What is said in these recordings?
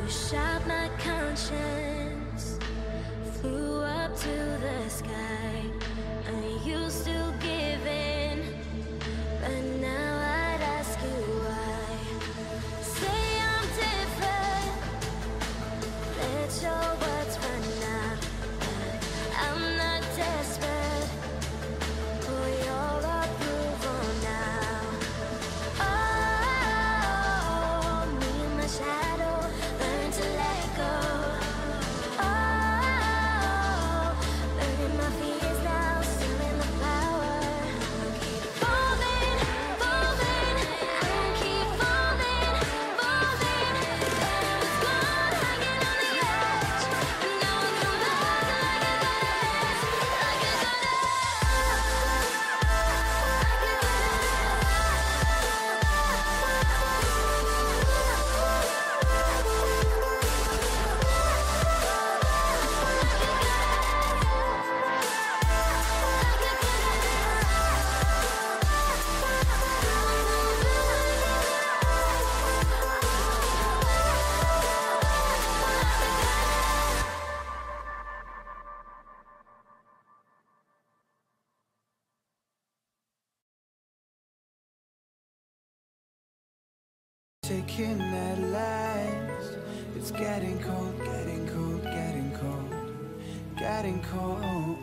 push out my conscience, flew up to the sky. Are you still giving? But now I'd ask you why. Say I'm different, let your words run out. I'm not desperate for your approval now. Oh, me and my shadow learn to let go. Oh, burning my fears now, still in the power. Keep falling, falling, I keep falling, falling. There was one hanging on the edge, and now I'm come back like a Taking at last. It's getting cold, getting cold, getting cold, getting cold.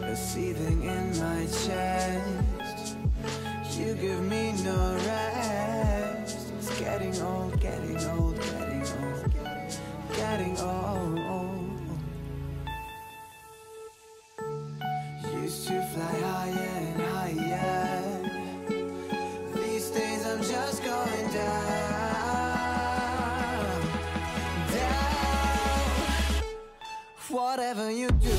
A seething in my chest. You give me no rest. It's getting old, getting old, getting old, getting old. Used to fly higher and higher. These days I'm just going down, down. Whatever you do,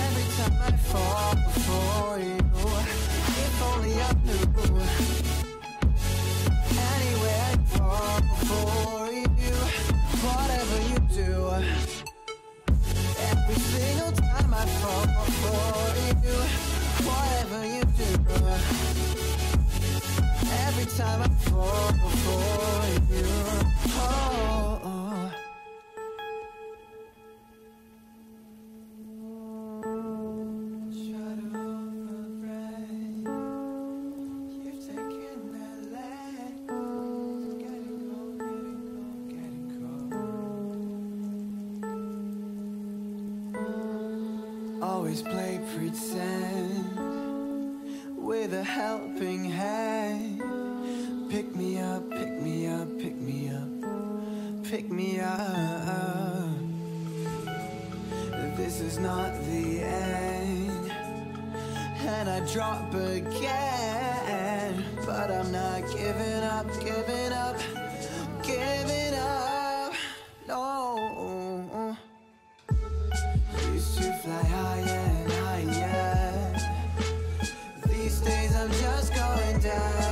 every time I fall before you, if only I knew. Anyway, I fall before you, whatever you do. Every single time I fall before you, whatever you do. Every time I fall before you, oh. Try to hold my breath. You've taken that lead. Getting cold, getting cold, getting cold. Always play pretend with a helping hand. Pick me up, pick me up, pick me up, pick me up. This is not the end, and I drop again, but I'm not giving up, giving up, giving up, no. Used to fly higher and higher. These days I'm just going down.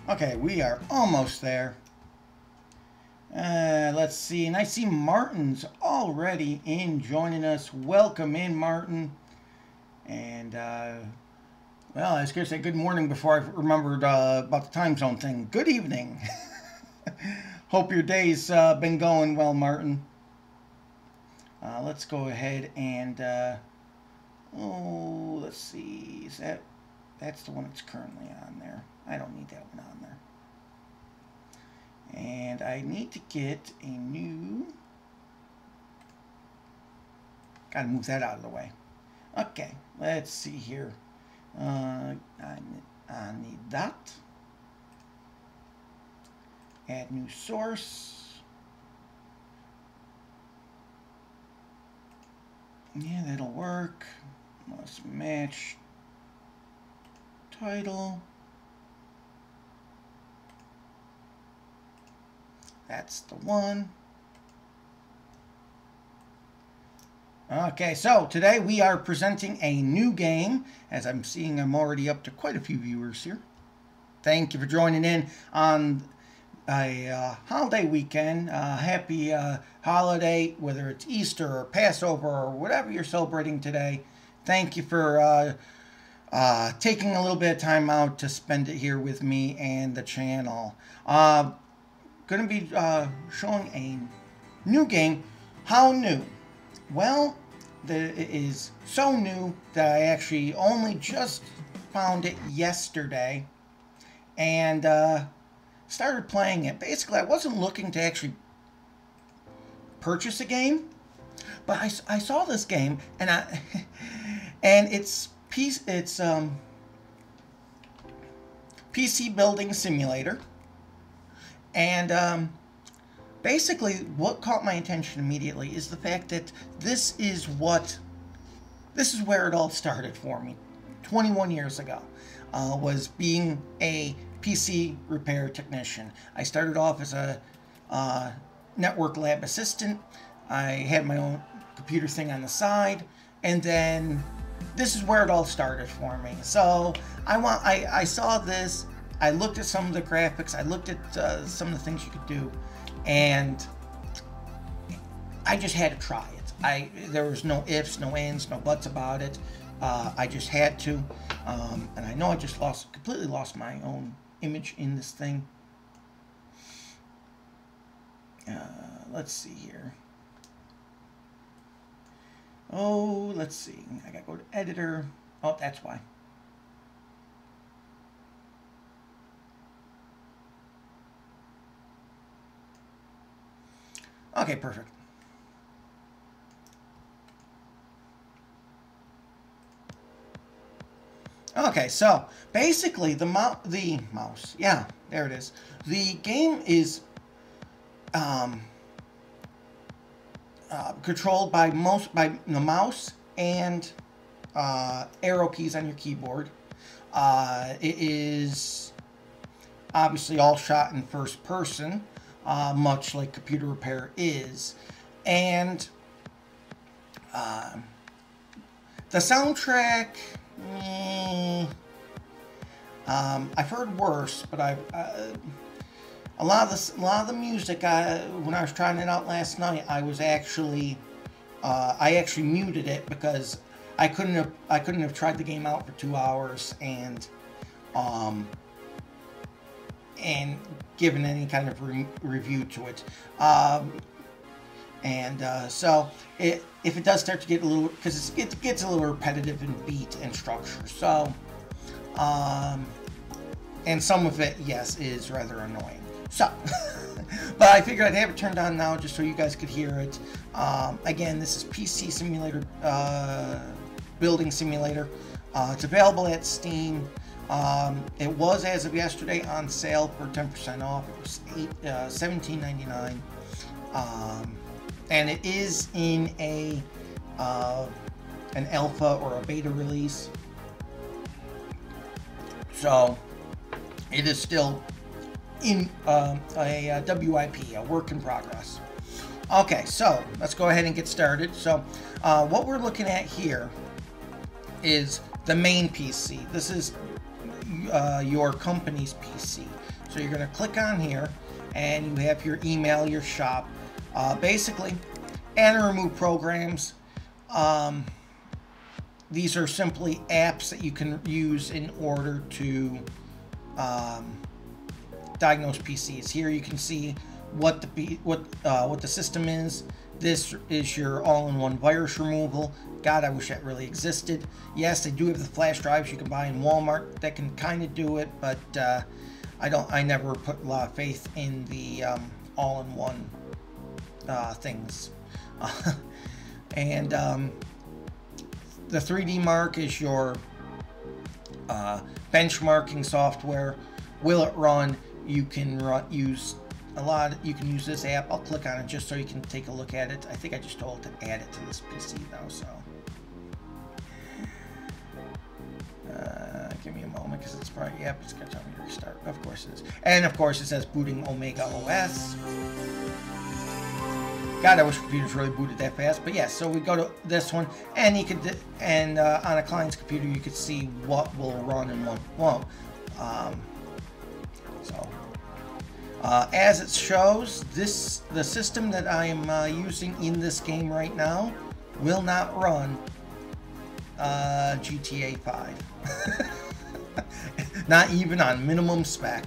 Okay, we are almost there. Let's see, and I see Martin's already in joining us. Welcome in, Martin. And, well, I was going to say good morning before I remembered about the time zone thing. Good evening. Hope your day's been going well, Martin. Let's go ahead and Oh, let's see. Is that's the one that's currently on there. I don't need that one on there. And I need to get a new... Gotta move that out of the way. Okay, let's see here. I need that. Add new source. Yeah, that'll work. Must match title. That's the one. Okay, so today we are presenting a new game. As I'm seeing, I'm already up to quite a few viewers here. Thank you for joining in on a holiday weekend. Happy holiday, whether it's Easter or Passover or whatever you're celebrating today. Thank you for taking a little bit of time out to spend it here with me and the channel. Going to be showing a new game. How new? Well, it is so new that I actually only just found it yesterday and started playing it. Basically, I wasn't looking to actually purchase a game, but I saw this game and it's PC building simulator, and basically, what caught my attention immediately is the fact that this is where it all started for me 21 years ago, was being a PC repair technician. I started off as a network lab assistant. I had my own computer thing on the side, and then this is where it all started for me. So I saw this, I looked at some of the graphics, I looked at some of the things you could do, and I just had to try it. There was no ifs, no ands, no buts about it. I just had to, and I know I just completely lost my own image in this thing. Let's see here. Oh, let's see. I gotta go to editor. Oh, that's why. Okay, perfect. Okay, so basically the mouse, yeah, there it is. The game is controlled by the mouse and arrow keys on your keyboard. It is obviously all shot in first person. Much like computer repair is, and the soundtrack, I've heard worse, but a lot of the music, when I was trying it out last night, I actually muted it because I couldn't have tried the game out for 2 hours and given any kind of review to it, so if it does start to get a little, because it gets a little repetitive in beat and structure, so and some of it, yes, is rather annoying. So but I figured I'd have it turned on now just so you guys could hear it. Again, this is PC simulator, building simulator. It's available at Steam. It was, as of yesterday, on sale for 10% off. It was $17.99, and it is in an alpha or a beta release, so it is still in a WIP, a work in progress. Okay, so let's go ahead and get started. So what we're looking at here is the main PC. This is your company's PC. So you're going to click on here and you have your email, your shop. Basically, add and remove programs. These are simply apps that you can use in order to diagnose PCs. Here you can see what the system is, This is your all-in-one virus removal. God, I wish that really existed. Yes, they do have the flash drives you can buy in Walmart that can kind of do it, but I never put a lot of faith in the all-in-one things. And the 3D Mark is your benchmarking software. Will it run? You can use this app. I'll click on it just so you can take a look at it. I think I just told it to add it to this PC though, so give me a moment because it's probably, yep, it's gonna tell me to restart. Of course it is. And of course it says booting Omega OS. God, I wish computers really booted that fast. But yes, so we go to this one, and you could, and on a client's computer, you could see what will run and what won't. As it shows, the system that I am using in this game right now will not run GTA 5. Not even on minimum spec.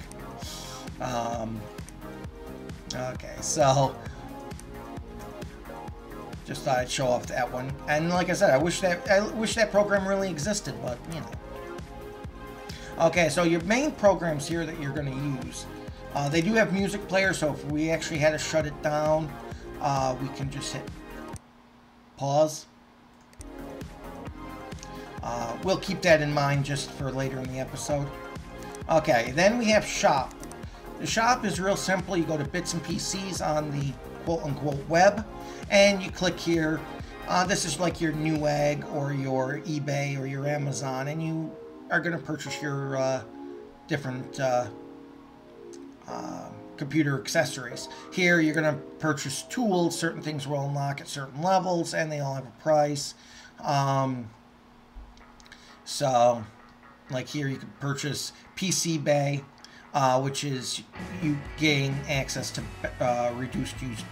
Okay, so just thought I'd show off that one. And like I said, I wish that program really existed, but you know. Okay, so your main programs here that you're going to use. They do have music players, so if we actually had to shut it down, we can just hit pause. We'll keep that in mind just for later in the episode. Okay, then we have shop. The shop is real simple. You go to Bits and PCs on the quote-unquote web, and you click here. This is like your Newegg or your eBay or your Amazon, and you are going to purchase your different computer accessories. Here you're going to purchase tools. Certain things will unlock at certain levels, and they all have a price. So, like here, you can purchase PC Bay, which is you gain access to reduced use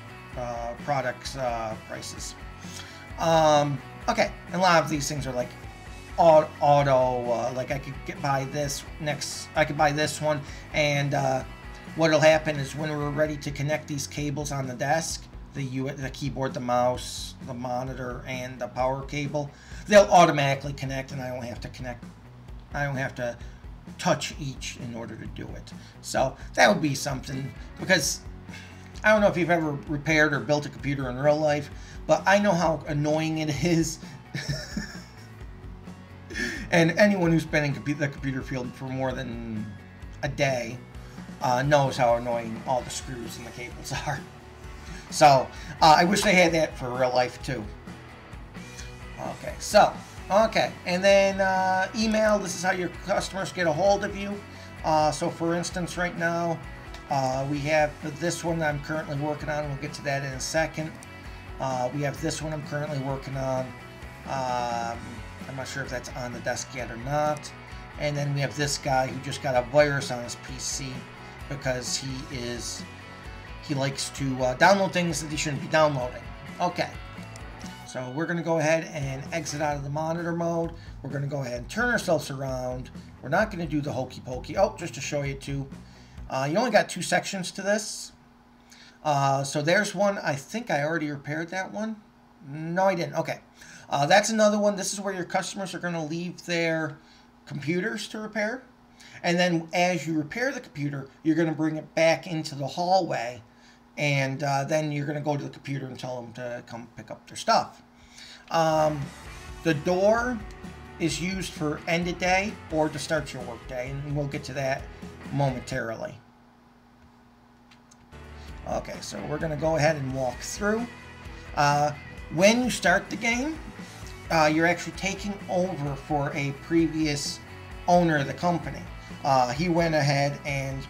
products prices. Okay, and a lot of these things are like auto. Like I could buy this next. I could buy this one, and what'll happen is when we're ready to connect these cables on the desk, the keyboard, the mouse, the monitor, and the power cable, they'll automatically connect, and I don't have to connect. I don't have to touch each in order to do it. So that would be something, because I don't know if you've ever repaired or built a computer in real life, but I know how annoying it is. And anyone who's been in the computer field for more than a day knows how annoying all the screws and the cables are. So I wish they had that for real life too. Okay, so and then email. This is how your customers get a hold of you. So for instance, right now we have this one that I'm currently working on. We'll get to that in a second. We have this one I'm currently working on. I'm not sure if that's on the desk yet or not. And then we have this guy who just got a virus on his PC because he likes to download things that he shouldn't be downloading. Okay, so we're going to go ahead and exit out of the monitor mode. We're going to go ahead and turn ourselves around. We're not going to do the hokey pokey. Oh, just to show you too. You only got 2 sections to this. So there's one. I think I already repaired that one. No, I didn't. Okay. That's another one. This is where your customers are going to leave their computers to repair. And then as you repair the computer, you're going to bring it back into the hallway. And then you're going to go to the computer and tell them to come pick up their stuff. The door is used for end of day or to start your work day. And we'll get to that momentarily. Okay, so we're going to go ahead and walk through. When you start the game, you're actually taking over for a previous owner of the company. He went ahead and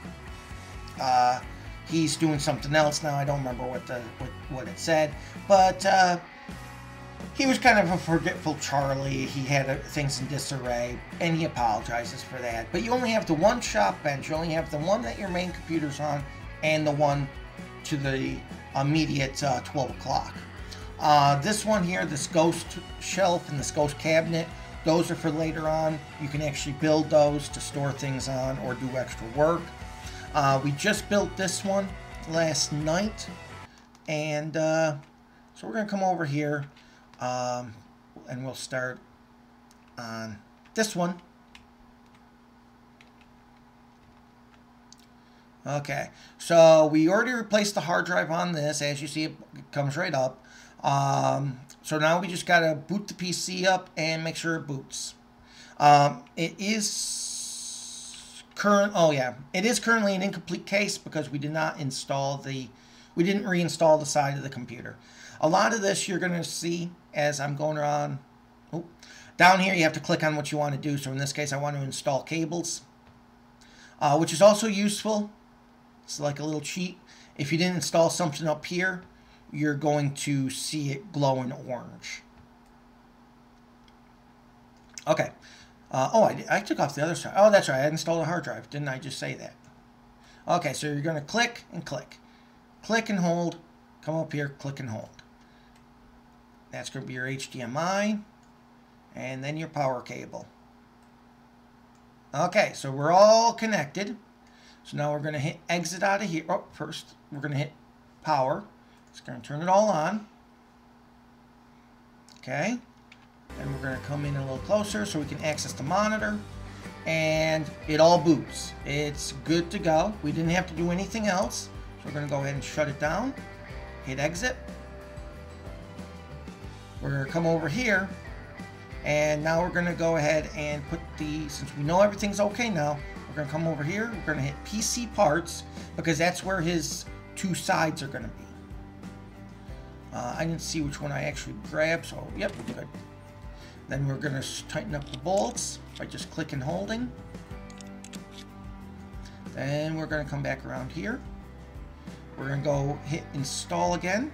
he's doing something else now. I don't remember what it said, but he was kind of a forgetful Charlie. He had things in disarray, and he apologizes for that. But you only have the one shop bench. You only have the one that your main computer's on, and the one to the immediate 12 o'clock. This one here, this ghost shelf and this ghost cabinet, those are for later on. You can actually build those to store things on or do extra work. We just built this one last night, and So we're going to come over here, and we'll start on this one. Okay, so we already replaced the hard drive on this. As you see, it comes right up. So now we just got to boot the PC up and make sure it boots. It is currently an incomplete case because we did not install we didn't reinstall the side of the computer. A lot of this you're going to see as I'm going around. Oh, down here you have to click on what you want to do. So in this case, I want to install cables, which is also useful. It's like a little cheat. If you didn't install something up here, you're going to see it glowing orange. Okay. I took off the other side. Oh, that's right. I installed a hard drive. Didn't I just say that? Okay, so you're going to click and click. Click and hold. Come up here, click and hold. That's going to be your HDMI. And then your power cable. Okay, so we're all connected. So now we're going to hit exit out of here. Oh, first we're going to hit power. It's going to turn it all on. Okay. Then we're going to come in a little closer so we can access the monitor. And it all boots. It's good to go. We didn't have to do anything else. So we're going to go ahead and shut it down. Hit exit. We're going to come over here. And now we're going to go ahead and put since we know everything's okay now, we're going to come over here. We're going to hit PC parts because that's where his two sides are going to be. I didn't see which one I actually grabbed, so yep, good. Then we're going to tighten up the bolts by just clicking and holding. Then we're going to come back around here. We're going to go hit install again.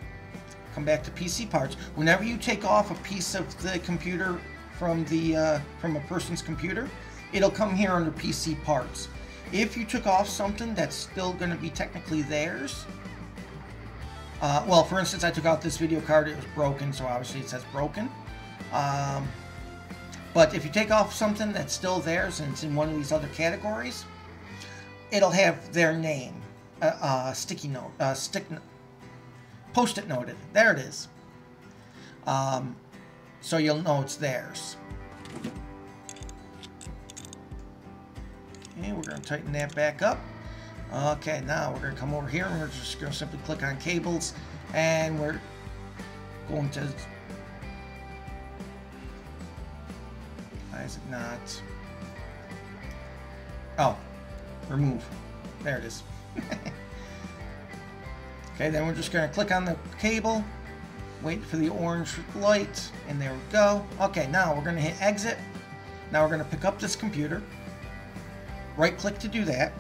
Come back to PC parts. Whenever you take off a piece of the computer from a person's computer, it'll come here under PC parts. If you took off something that's still going to be technically theirs, well, for instance, I took out this video card. It was broken, so obviously it says broken. But if you take off something that's still theirs and it's in one of these other categories, it'll have their name, sticky note, post-it noted. There it is. So you'll know it's theirs. Okay, we're going to tighten that back up. Okay, now we're going to come over here and we're just going to simply click on cables and we're going to... Why is it not? Oh, remove. There it is. Okay, then we're just going to click on the cable, wait for the orange light, and there we go. Okay, now we're going to hit exit. Now we're going to pick up this computer. Right click to do that.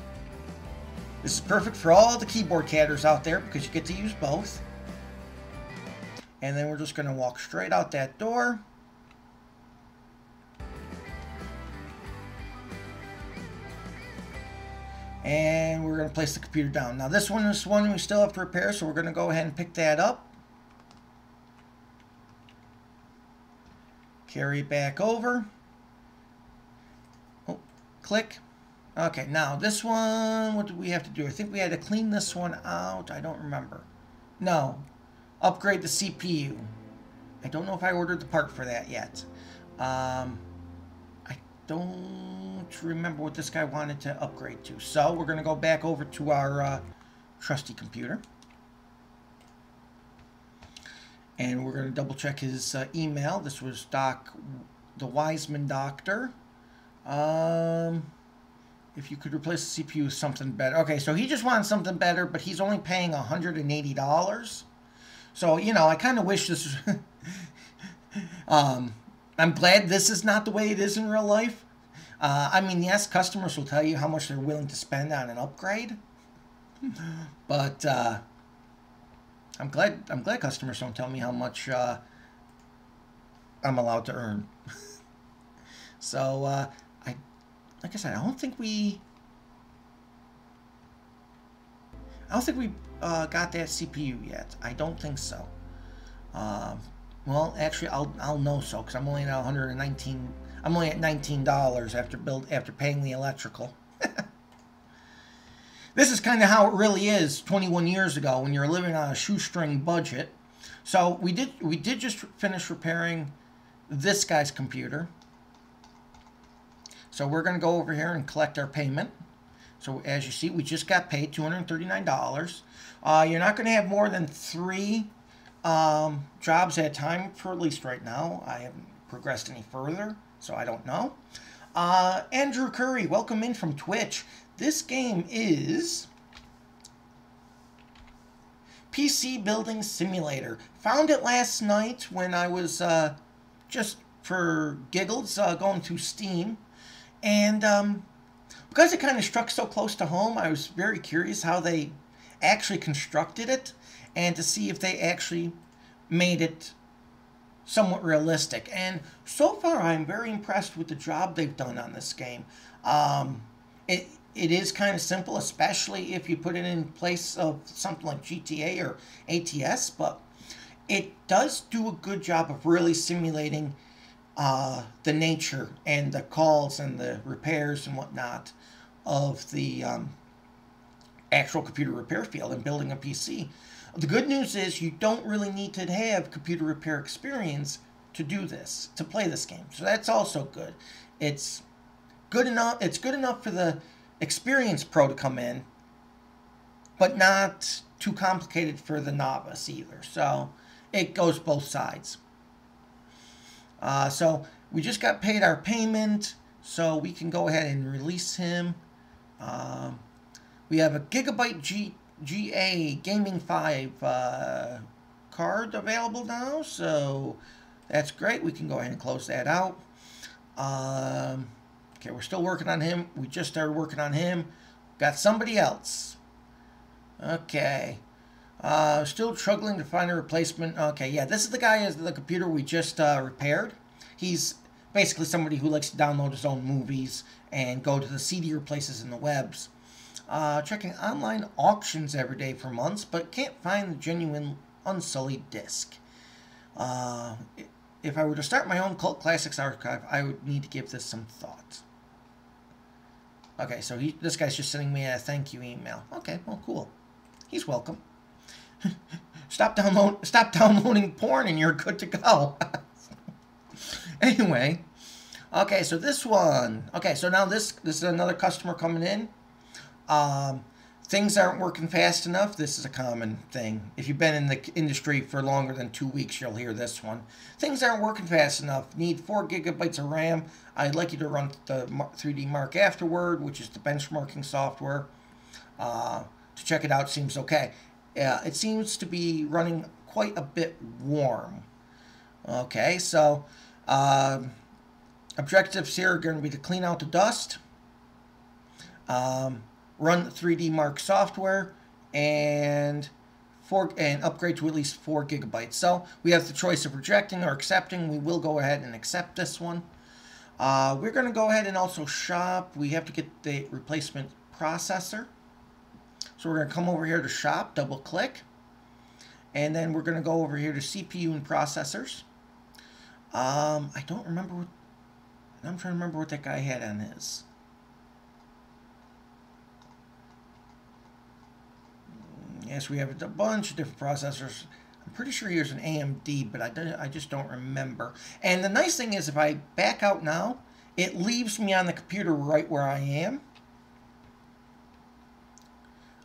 This is perfect for all the keyboard catters out there because you get to use both. And then we're just going to walk straight out that door. And we're going to place the computer down. Now this one is one we still have to repair, so we're going to go ahead and pick that up. Carry it back over. Oh, click. Okay, now this one, what do we have to do? I think we had to clean this one out. I don't remember. No. Upgrade the CPU. I don't know if I ordered the part for that yet. I don't remember what this guy wanted to upgrade to. So we're going to go back over to our trusty computer. And we're going to double check his email. This was the Wiseman Doctor. If you could replace the CPU with something better. Okay, so he just wants something better, but he's only paying $180. So, you know, I kind of wish this was... I'm glad this is not the way it is in real life. I mean, yes, customers will tell you how much they're willing to spend on an upgrade. But I'm glad customers don't tell me how much I'm allowed to earn. So, like I said, I don't think we got that CPU yet. I don't think so. Well, actually, I'll know so because I'm only at $119. I'm only at $19 after paying the electrical. This is kind of how it really is 21 years ago when you're living on a shoestring budget. So we did just finish repairing this guy's computer. So we're going to go over here and collect our payment. So as you see, we just got paid $239. You're not going to have more than 3 jobs at a time for at least right now. I haven't progressed any further, so I don't know. Andrew Curry, welcome in from Twitch. This game is PC Building Simulator. Found it last night when I was just for giggles going through Steam. And because it kind of struck so close to home, I was very curious how they actually constructed it and to see if they actually made it somewhat realistic. And so far, I'm very impressed with the job they've done on this game. It is kind of simple, especially if you put it in place of something like GTA or ACS, but it does do a good job of really simulating the nature and the calls and the repairs and whatnot of the actual computer repair field and building a PC. The good news is you don't really need to have computer repair experience to do this, to play this game. So that's also good. It's good enough. It's good enough for the experienced pro to come in, but not too complicated for the novice either. So it goes both sides. So we just got paid our payment, so we can go ahead and release him. We have a Gigabyte GA Gaming 5 card available now, so that's great. We can go ahead and close that out. Okay, we're still working on him. We just started working on him. Got somebody else. Okay. Still struggling to find a replacement. Okay, yeah, this is the guy as the computer we just repaired. He's basically somebody who likes to download his own movies and go to the seedier places in the webs. Checking online auctions every day for months, but can't find the genuine unsullied disc. If I were to start my own Cult Classics archive, I would need to give this some thought. Okay, so this guy's just sending me a thank you email. Okay, well, cool. He's welcome. Stop downloading porn and you're good to go. Anyway, okay, so this one. Okay, so now this is another customer coming in. Things aren't working fast enough. This is a common thing. If you've been in the industry for longer than 2 weeks, you'll hear this one. Things aren't working fast enough. Need 4 gigabytes of RAM. I'd like you to run the 3D Mark afterward, which is the benchmarking software. To check it out, seems okay. It seems to be running quite a bit warm. Okay, so objectives here are going to be to clean out the dust, run the 3D Mark software, and upgrade to at least 4 gigabytes. So we have the choice of rejecting or accepting. We will go ahead and accept this one. We're going to go ahead and also shop. We have to get the replacement processor. So we're going to come over here to shop, double click, and then we're going to go over here to CPU and processors. I don't remember what, I'm trying to remember what that guy had on his. Yes, we have a bunch of different processors. I'm pretty sure here's an AMD, but I just don't remember. And the nice thing is if I back out now, it leaves me on the computer right where I am.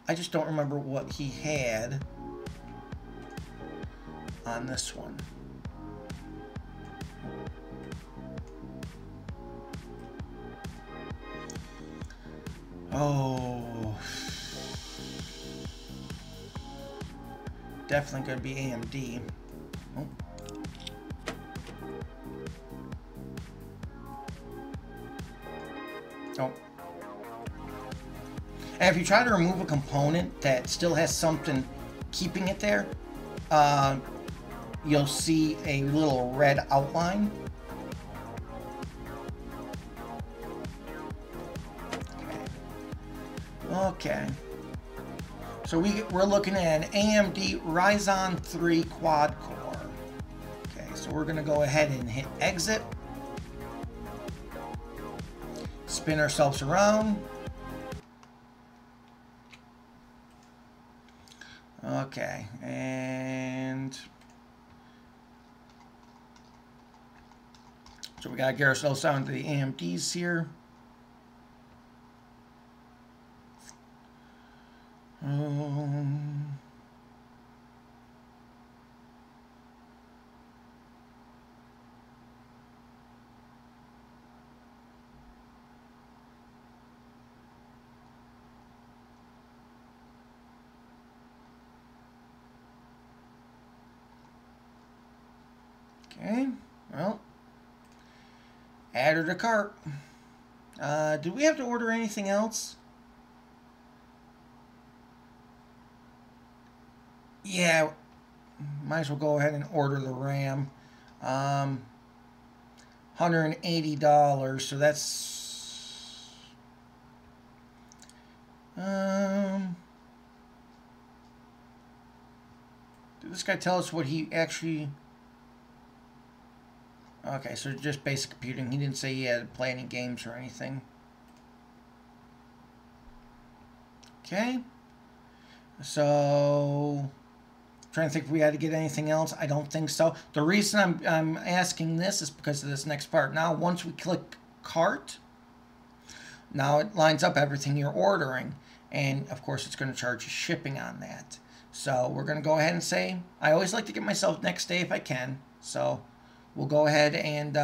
I just don't remember what he had on this one. Oh, definitely going to be AMD. Oh. Oh. And if you try to remove a component that still has something keeping it there, you'll see a little red outline. Okay. So we're looking at an AMD Ryzen 3 quad core. Okay, so we're going to go ahead and hit exit. Spin ourselves around. Okay, and So we got to get ourselves down to the AMDs here. Okay, well, add her to cart. Do we have to order anything else? Yeah, might as well go ahead and order the RAM. $180, so that's... did this guy tell us what he actually... Okay, so just basic computing. He didn't say he had to play any games or anything. Okay. So, trying to think if we had to get anything else. I don't think so. The reason I'm asking this is because of this next part. Now, once we click cart, now it lines up everything you're ordering. And, of course, it's going to charge you shipping on that. So, we're going to go ahead and say, I always like to get myself next day if I can. So, we'll go ahead and,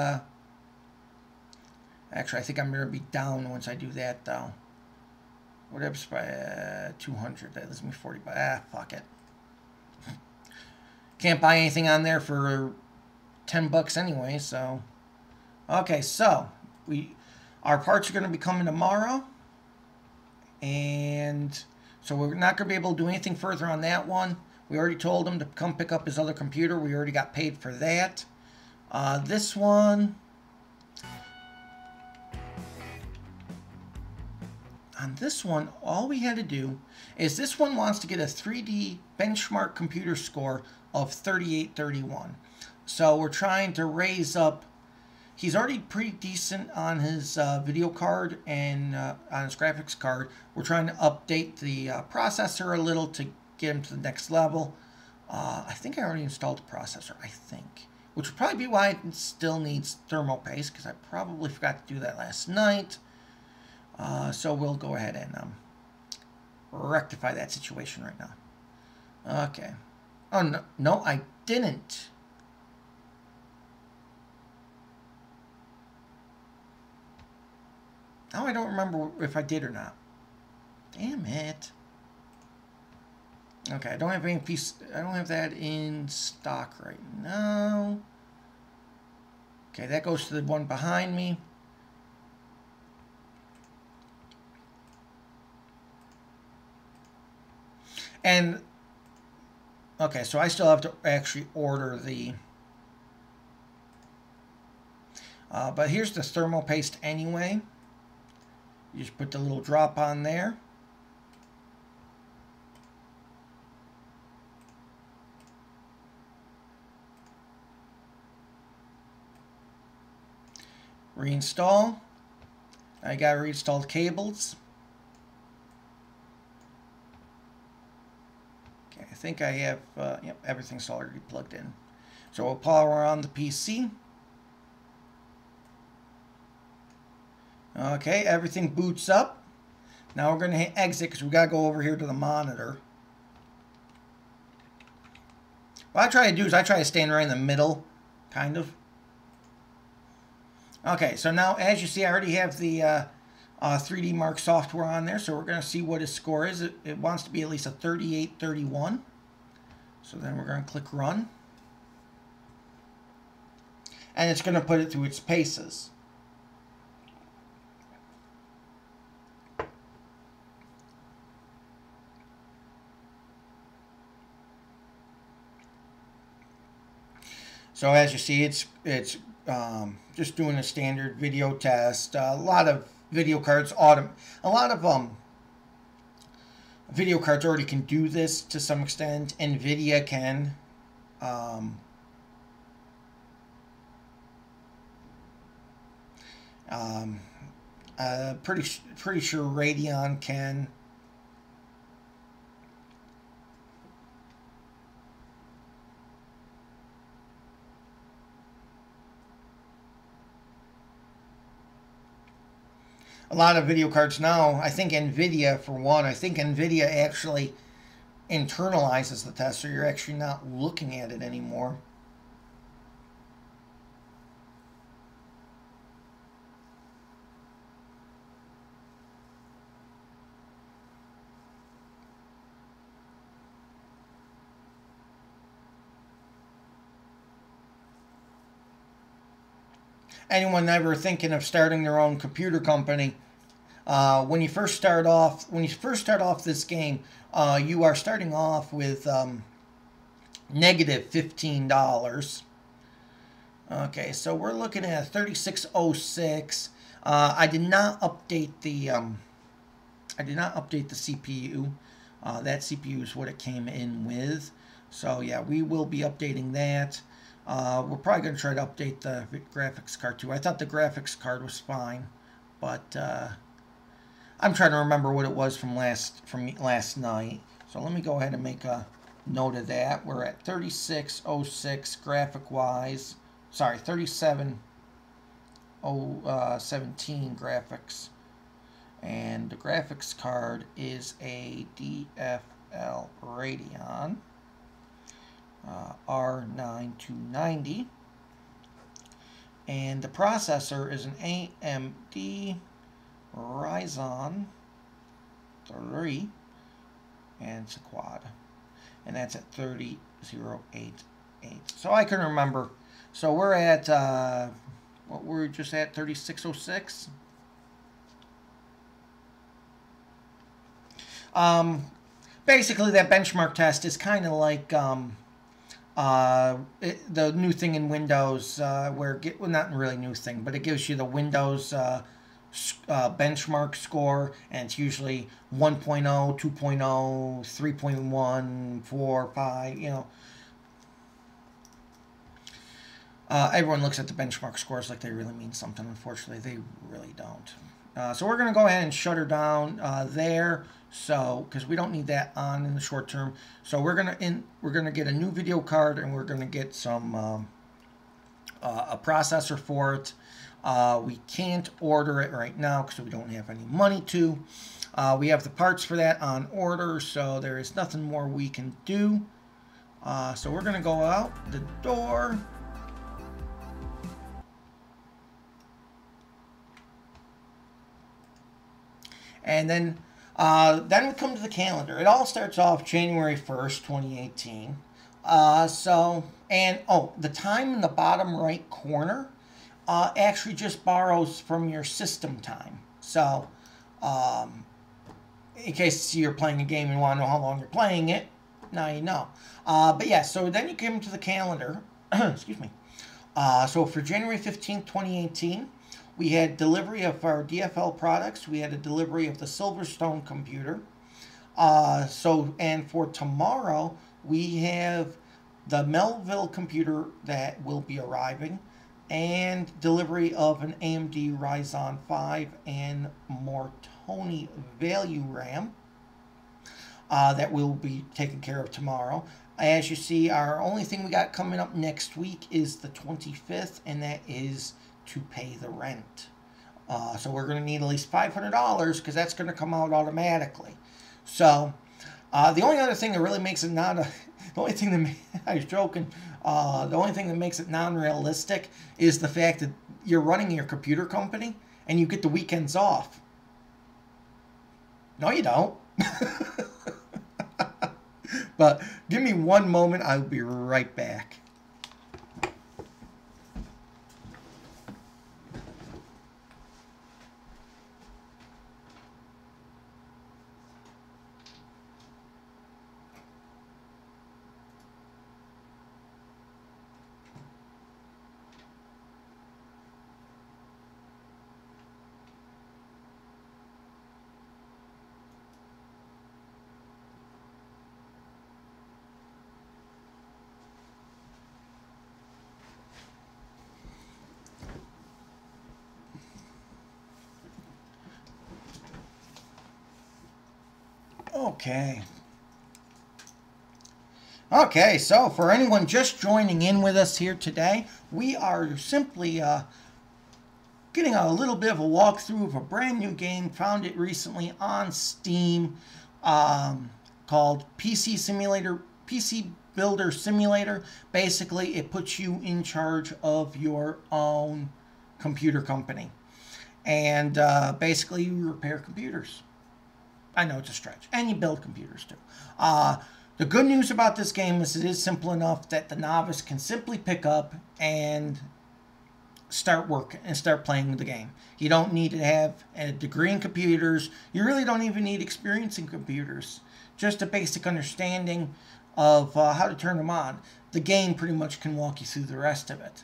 actually, I think I'm going to be down once I do that, though. Whatever's by 200, that leaves me 40. Fuck it. Can't buy anything on there for $10 anyway, so. Okay, so, our parts are going to be coming tomorrow. And so we're not going to be able to do anything further on that one. We already told him to come pick up his other computer. We already got paid for that. This one, on this one, all we had to do is this one wants to get a 3D benchmark computer score of 3831. So we're trying to raise up. He's already pretty decent on his video card and on his graphics card. We're trying to update the processor a little to get him to the next level. I think I already installed the processor, I think. Which would probably be why it still needs thermal paste, because I probably forgot to do that last night. So we'll go ahead and rectify that situation right now. Okay. Oh, no, no, I didn't. Now I don't remember if I did or not. Damn it. Okay, I don't have any piece. I don't have that in stock right now. Okay, that goes to the one behind me. And okay, so I still have to actually order the. But here's the thermal paste anyway. You just put the little drop on there. Reinstall. I got reinstalled cables. Okay, I think I have, yep, everything's already plugged in. So we'll power on the PC. Okay, everything boots up. Now we're going to hit exit because we got to go over here to the monitor. What I try to do is I try to stand right in the middle, kind of. Okay, so now as you see, I already have the 3D Mark software on there, so we're going to see what his score is. It wants to be at least a 3831. So then we're going to click Run. And it's going to put it through its paces. So as you see, it's just doing a standard video test. A lot of video cards video cards already can do this to some extent. NVIDIA can. Pretty sure Radeon can. a lot of video cards now, I think NVIDIA, for one, I think NVIDIA actually internalizes the test, so you're actually not looking at it anymore. Anyone ever thinking of starting their own computer company, when you first start off this game, you are starting off with negative $15. Okay, so we're looking at 3606. I did not update the CPU. That CPU is what it came in with. So yeah, we will be updating that. We're probably going to try to update the graphics card too. I thought the graphics card was fine, but I'm trying to remember what it was from last night. So let me go ahead and make a note of that. We're at 3606 graphic wise. Sorry, 3717 graphics, and the graphics card is a DFL Radeon R9290, and the processor is an AMD Ryzen 3, and it's a quad, and that's at 30088. So I can remember. So we're at what we're just at 3606. Basically, that benchmark test is kind of like the new thing in Windows, well, not really new thing, but it gives you the Windows benchmark score, and it's usually 1.0, 2.0, 3.1, 4, 5, you know. Everyone looks at the benchmark scores like they really mean something. Unfortunately, they really don't. So we're going to go ahead and shut her down there, so because we don't need that on in the short term. So we're gonna get a new video card, and we're gonna get some a processor for it. We can't order it right now because we don't have any money to. We have the parts for that on order, so there is nothing more we can do. So we're gonna go out the door. And then we come to the calendar. It all starts off January 1st, 2018. The time in the bottom right corner actually just borrows from your system time. So, in case you're playing a game and want to know how long you're playing it, now you know. But yeah, so then you come to the calendar. Excuse me. So for January 15th, 2018, we had delivery of our DFL products. We had a delivery of the Silverstone computer. And for tomorrow, we have the Melville computer that will be arriving, and delivery of an AMD Ryzen 5 and more Tony value RAM that will be taken care of tomorrow. As you see, our only thing we got coming up next week is the 25th, and that is to pay the rent. So we're going to need at least $500 because that's going to come out automatically. So the only other thing that really makes it not a... The only thing that... I was joking. The only thing that makes it non-realistic is the fact that you're running your computer company and you get the weekends off. No, you don't. But give me one moment. I'll be right back. Okay, so for anyone just joining in with us here today, we are simply getting a little bit of a walkthrough of a brand new game. Found it recently on Steam, called PC Builder Simulator. Basically, it puts you in charge of your own computer company. And basically, you repair computers. I know it's a stretch. And you build computers, too. The good news about this game is it is simple enough that the novice can simply pick up and start working and start playing the game. You don't need to have a degree in computers. You really don't even need experience in computers. Just a basic understanding of how to turn them on. The game pretty much can walk you through the rest of it.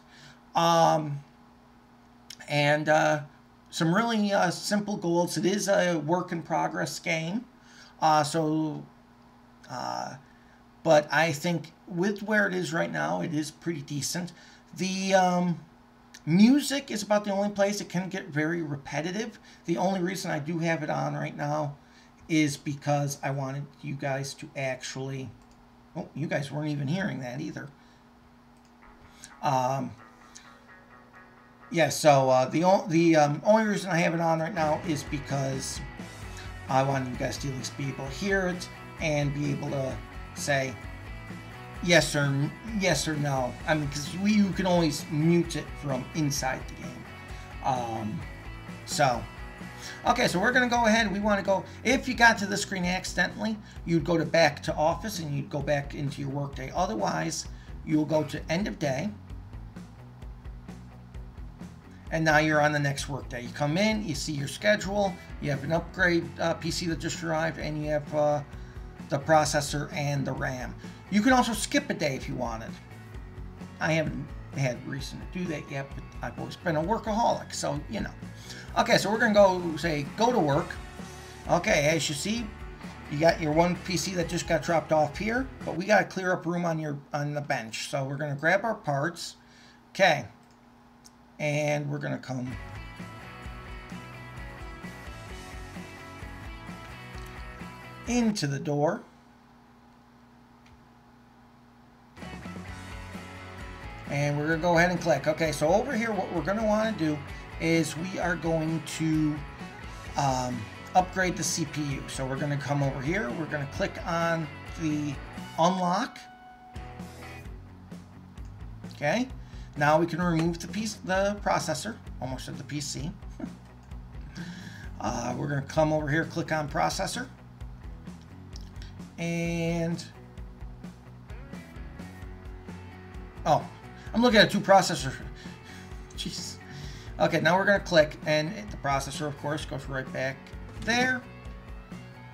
Some really simple goals. It is a work in progress game. But I think with where it is right now, it is pretty decent. The music is about the only place it can get very repetitive. The only reason I do have it on right now is because I wanted you guys to actually... Oh, you guys weren't even hearing that either. Yeah, so the only reason I have it on right now is because I want you guys to at least be able to hear it and be able to say yes or no. I mean, because you can always mute it from inside the game. Okay, so we're going to go ahead. We want to go, if you got to the screen accidentally, you'd go to back to office and you'd go back into your workday. Otherwise, you'll go to end of day. And now you're on the next workday. You come in, you see your schedule, you have an upgrade PC that just arrived, and you have the processor and the RAM. You can also skip a day if you wanted. I haven't had reason to do that yet, but I've always been a workaholic, so you know. Okay, so we're gonna go to work. Okay, as you see, you got your one PC that just got dropped off here, but we gotta clear up room on the bench. So we're gonna grab our parts. Okay. And we're going to come into the door. And we're going to go ahead and click. Okay, so over here, what we're going to want to do is we are going to upgrade the CPU. So we're going to come over here. We're going to click on the unlock. Okay. Now we can remove the processor, almost at the PC. We're going to come over here, click on processor. And, oh, I'm looking at two processors. Jeez. Okay, now we're going to click, and the processor, of course, goes right back there.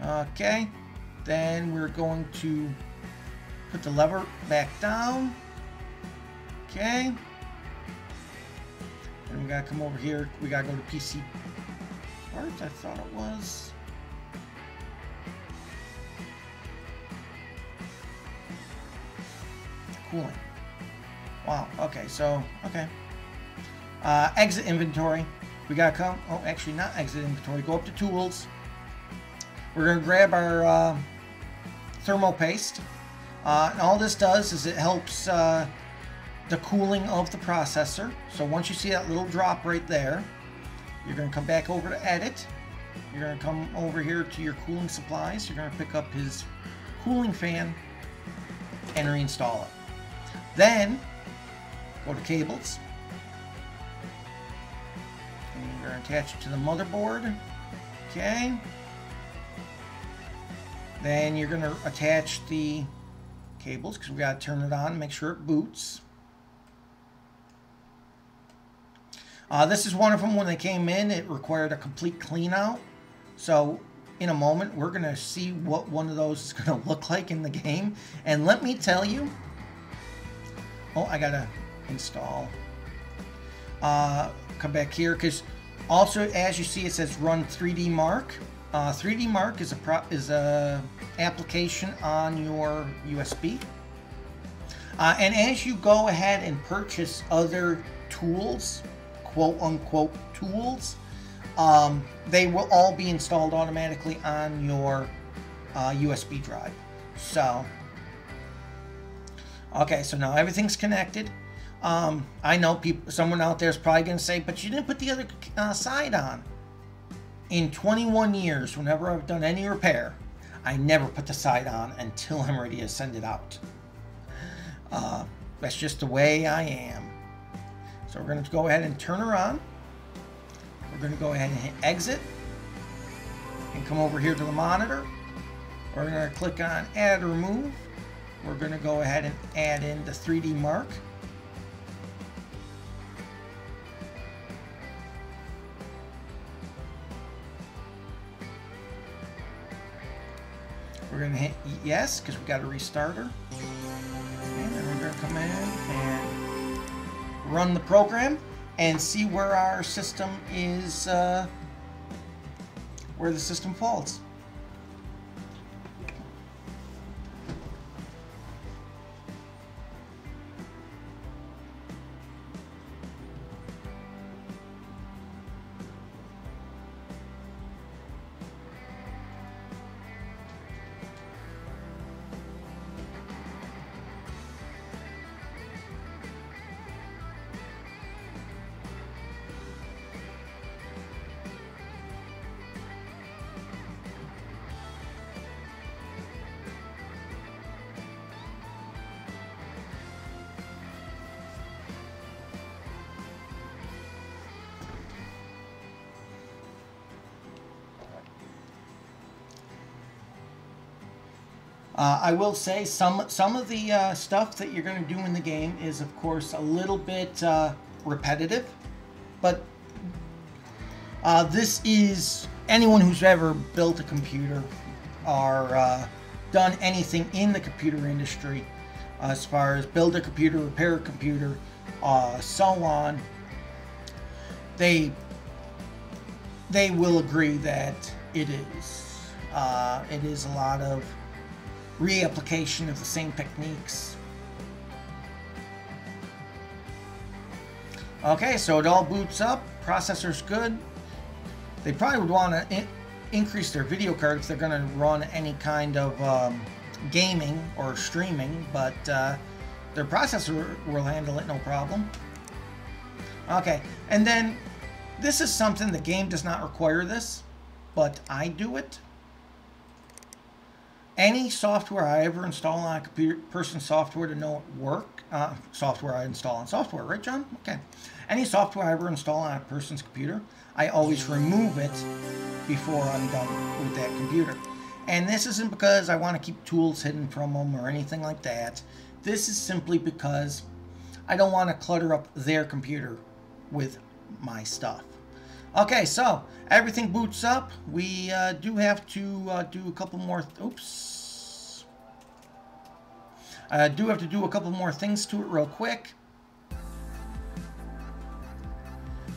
Okay, then we're going to put the lever back down. Okay. And we gotta come over here. We gotta go to PC parts, I thought it was. Cooling. Wow, okay, so, okay. Exit inventory. We gotta come, oh, actually not exit inventory. Go up to tools. We're gonna grab our thermal paste. And all this does is it helps the cooling of the processor. So once you see that little drop right there, you're going to come back over to edit. You're going to come over here to your cooling supplies. You're going to pick up his cooling fan and reinstall it. Then go to cables. And you're going to attach it to the motherboard. Okay. Then you're going to attach the cables because we got to turn it on and make sure it boots. This is one of them. When they came in, it required a complete clean out. So in a moment, we're going to see what one of those is going to look like in the game. And let me tell you, oh, I got to install. Come back here because also, as you see, it says run 3D Mark. 3D Mark is a application on your USB. And as you go ahead and purchase other tools, quote-unquote tools, they will all be installed automatically on your USB drive. So, okay, so now everything's connected. I know people, someone out there is probably going to say, but you didn't put the other side on. In 21 years, whenever I've done any repair, I never put the side on until I'm ready to send it out. That's just the way I am. So we're going to go ahead and turn her on. We're going to go ahead and hit exit and come over here to the monitor. We're going to click on add or remove. We're going to go ahead and add in the 3D mark. We're going to hit yes, because we got to restart her. And then we're going to come in and run the program and see where our system is, where the system faults. I will say some of the stuff that you're going to do in the game is, of course, a little bit repetitive, but this is anyone who's ever built a computer or done anything in the computer industry, as far as build a computer, repair a computer, so on. They will agree that it is a lot of reapplication of the same techniques. Okay, so it all boots up. Processor's good. They probably would want to increase their video card if they're going to run any kind of gaming or streaming, but their processor will handle it no problem. Okay, and then this is something the game does not require this, but I do it. Any software I ever install on a computer, person's software to know it work, software I install on software, right, John? Okay. Any software I ever install on a person's computer, I always remove it before I'm done with that computer. And this isn't because I want to keep tools hidden from them or anything like that. This is simply because I don't want to clutter up their computer with my stuff. Okay, so everything boots up. We do have to do a couple more. Oops. I do have to do a couple more things to it real quick.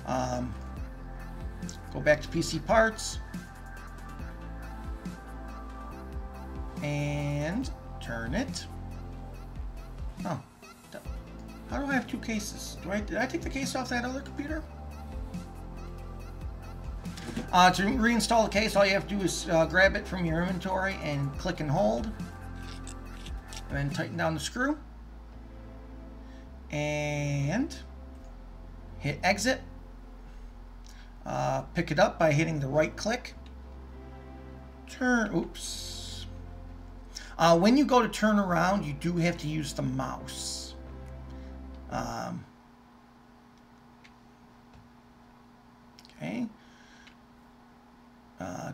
Go back to PC parts and turn it. Oh, how do I have two cases? Did I take the case off that other computer? To reinstall the case, all you have to do is grab it from your inventory and click and hold. And then tighten down the screw. And hit exit. Pick it up by hitting the right click. Oops. When you go to turn around, you do have to use the mouse. Okay.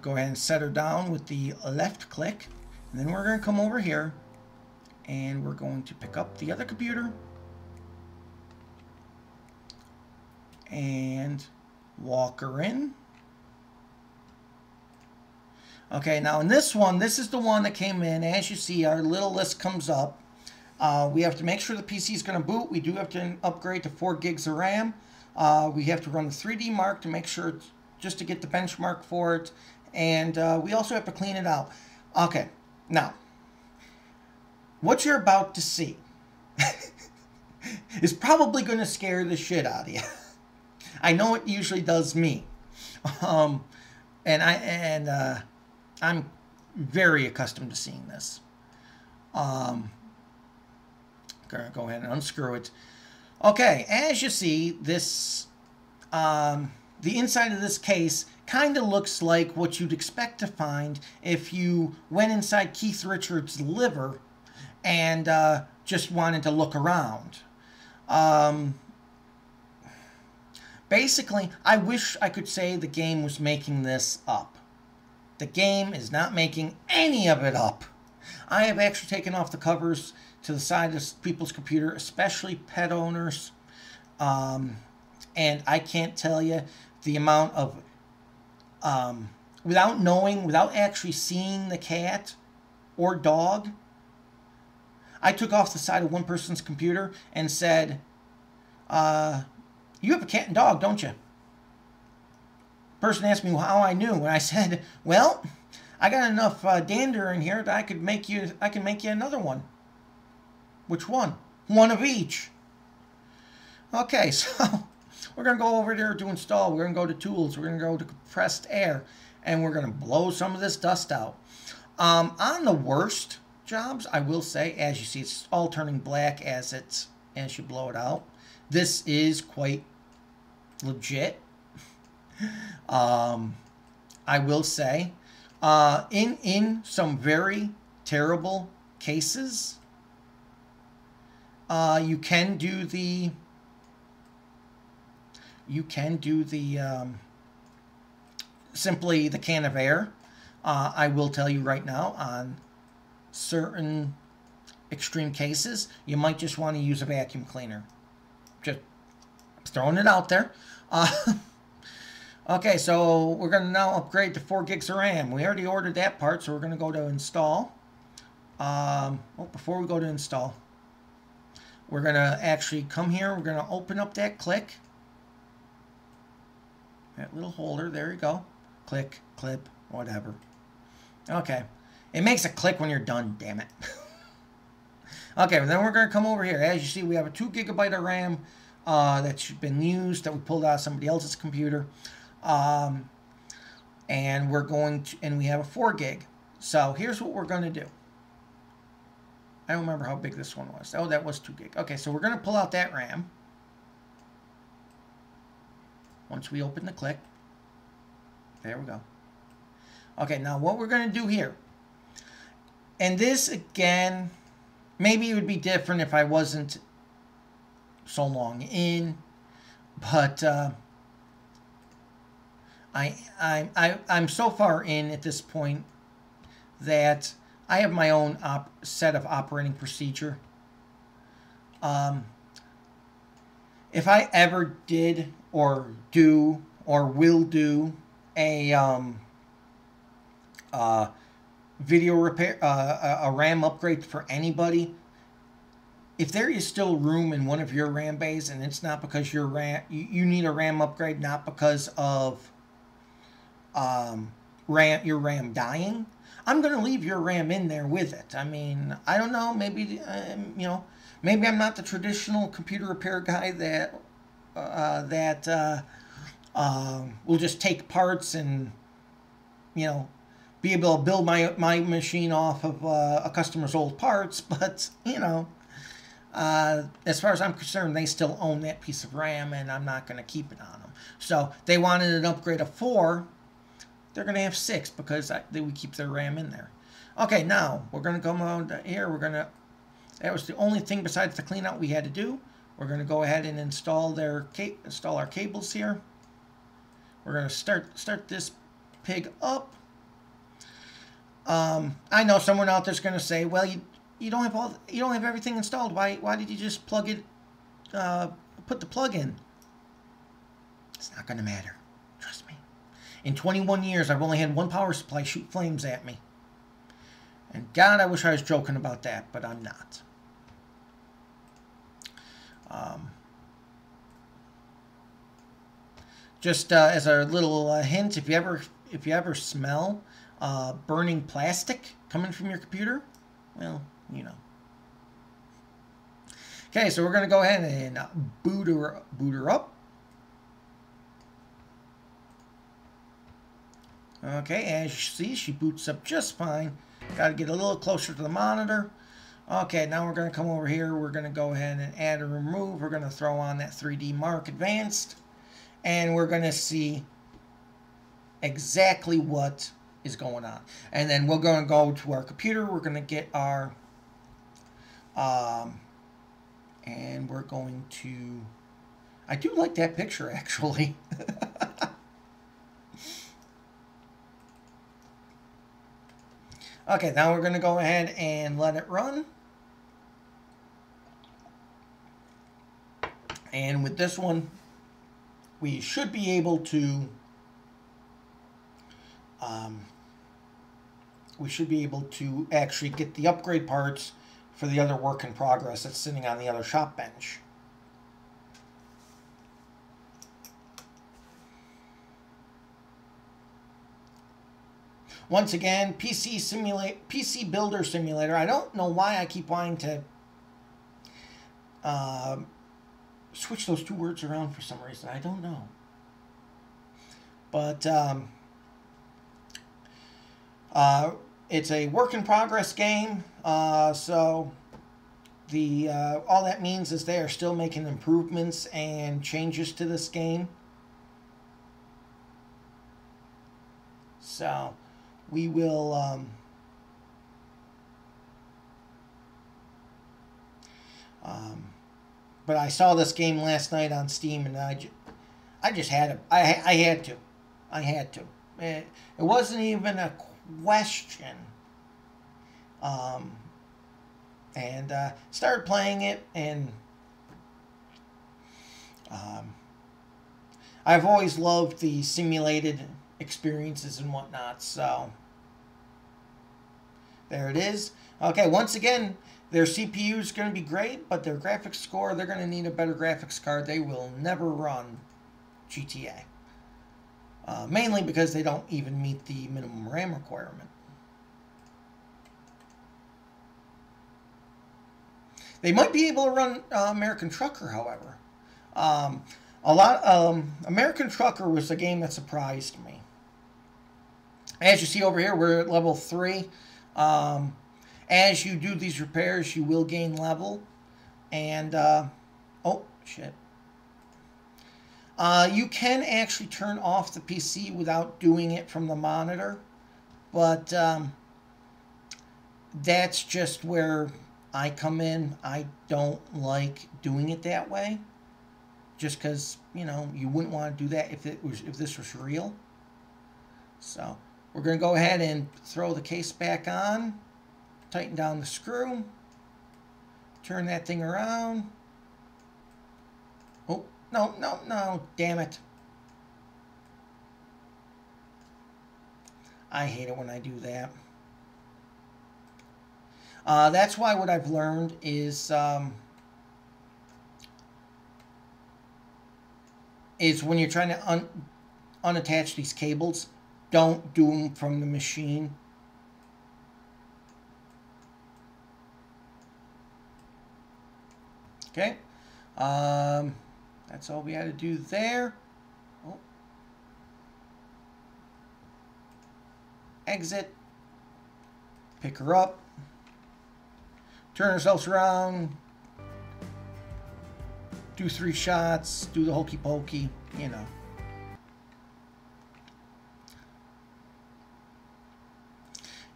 Go ahead and set her down with the left click. And then we're going to come over here and we're going to pick up the other computer and walk her in. Okay, now in this one, this is the one that came in. As you see, our little list comes up. We have to make sure the PC is going to boot. We do have to upgrade to 4 gigs of RAM. We have to run the 3D mark to make sure it's just to get the benchmark for it. And we also have to clean it out. Okay, now, what you're about to see is probably going to scare the shit out of you. I know it usually does me. I'm very accustomed to seeing this. Gonna go ahead and unscrew it. Okay, as you see, this the inside of this case kind of looks like what you'd expect to find if you went inside Keith Richards' liver and just wanted to look around. Basically, I wish I could say the game was making this up. The game is not making any of it up. I have actually taken off the covers to the side of people's computer, especially pet owners. And I can't tell you the amount of, without actually seeing the cat or dog, I took off the side of one person's computer and said, you have a cat and dog, don't you? Person asked me how I knew, and I said, well, I got enough dander in here that I can make you another one. Which one? One of each. Okay, so we're going to go over there to install. We're going to go to tools. We're going to go to compressed air, and we're going to blow some of this dust out. On the worst jobs, I will say, as you see, it's all turning black as you blow it out. This is quite legit. I will say, in some very terrible cases, you can do the simply the can of air. I will tell you right now, on certain extreme cases, you might just want to use a vacuum cleaner. Just throwing it out there. Okay, so we're going to now upgrade to 4 gigs of RAM. We already ordered that part, so we're going to go to install. Before we go to install, we're going to actually come here. We're going to open up that click. That little holder, there you go. Click, clip, whatever. Okay. It makes a click when you're done, damn it. Okay, then we're going to come over here. As you see, we have a 2 gigabyte of RAM that's been used, that we pulled out of somebody else's computer. And we're going to, and we have a 4 gig. So here's what we're going to do. I don't remember how big this one was. Oh, that was 2 gig. Okay, so we're going to pull out that RAM. Once we open the click. There we go. Okay, now what we're going to do here. And this, again, maybe it would be different if I wasn't so long in. But I'm so far in at this point that I have my own set of operating procedure. If I ever did or do or will do a video repair, a RAM upgrade for anybody, if there is still room in one of your RAM bays and it's not because your RAM, you need a RAM upgrade, not because of your RAM dying, I'm going to leave your RAM in there with it. I mean, I don't know, maybe, maybe I'm not the traditional computer repair guy that will just take parts and, be able to build my machine off of a customer's old parts, but, as far as I'm concerned, they still own that piece of RAM, and I'm not going to keep it on them. So they wanted an upgrade of 4. They're going to have 6 because we keep their RAM in there. Okay, now we're going to come on here. That was the only thing besides the clean out we had to do. We're going to go ahead and install our cables here. We're going to start this pig up. I know someone out there's going to say, well, you don't have everything installed. Why did you just plug it? Put the plug in. It's not going to matter. Trust me. In 21 years, I've only had one power supply shoot flames at me. And God, I wish I was joking about that, but I'm not. Just as a little hint, if you ever smell burning plastic coming from your computer, well, Okay, so we're going to go ahead and boot her up. Okay, as you see, she boots up just fine. Got to get a little closer to the monitor. Okay, now we're going to come over here. We're going to go ahead and add and remove. We're going to throw on that 3D Mark Advanced. And we're going to see exactly what is going on. And then we're going to go to our computer. We're going to get our... and we're going to... I do like that picture, actually. Okay, now we're going to go ahead and let it run. And with this one, we should be able to actually get the upgrade parts for the other work in progress that's sitting on the other shop bench. Once again, PC Builder Simulator. I don't know why I keep wanting to switch those two words around for some reason. I don't know. But it's a work in progress game. So the all that means is they are still making improvements and changes to this game. So we will but I saw this game last night on Steam, and I just had to. I had to. It wasn't even a question. And started playing it, and I've always loved the simulated experiences and whatnot. So there it is. Okay, once again, their CPU is going to be great, but their graphics score, they're going to need a better graphics card. They will never run GTA. Mainly because they don't even meet the minimum RAM requirement. They might be able to run American Trucker, however. American Trucker was a game that surprised me. As you see over here, we're at level 3. As you do these repairs, you will gain level. And, oh, shit. You can actually turn off the PC without doing it from the monitor. But that's just where I come in. I don't like doing it that way. Just because, you know, you wouldn't want to do that if this was real. So we're going to go ahead and throw the case back on. Tighten down the screw. Turn that thing around. Oh, no, damn it. I hate it when I do that. That's why what I've learned is when you're trying to unattach these cables, don't do them from the machine. Okay, that's all we had to do there. Oh. Exit, pick her up, turn ourselves around, do 3 shots, do the hokey pokey, you know.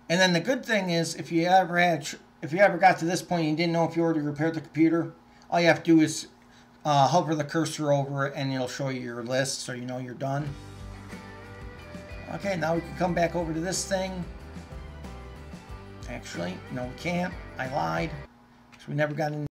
And then the good thing is, if you ever got to this point and you didn't know if you already repaired the computer, all you have to do is hover the cursor over it and it'll show you your list so you know you're done. Okay, now we can come back over to this thing. Actually, no, we can't. I lied. Because we never got in.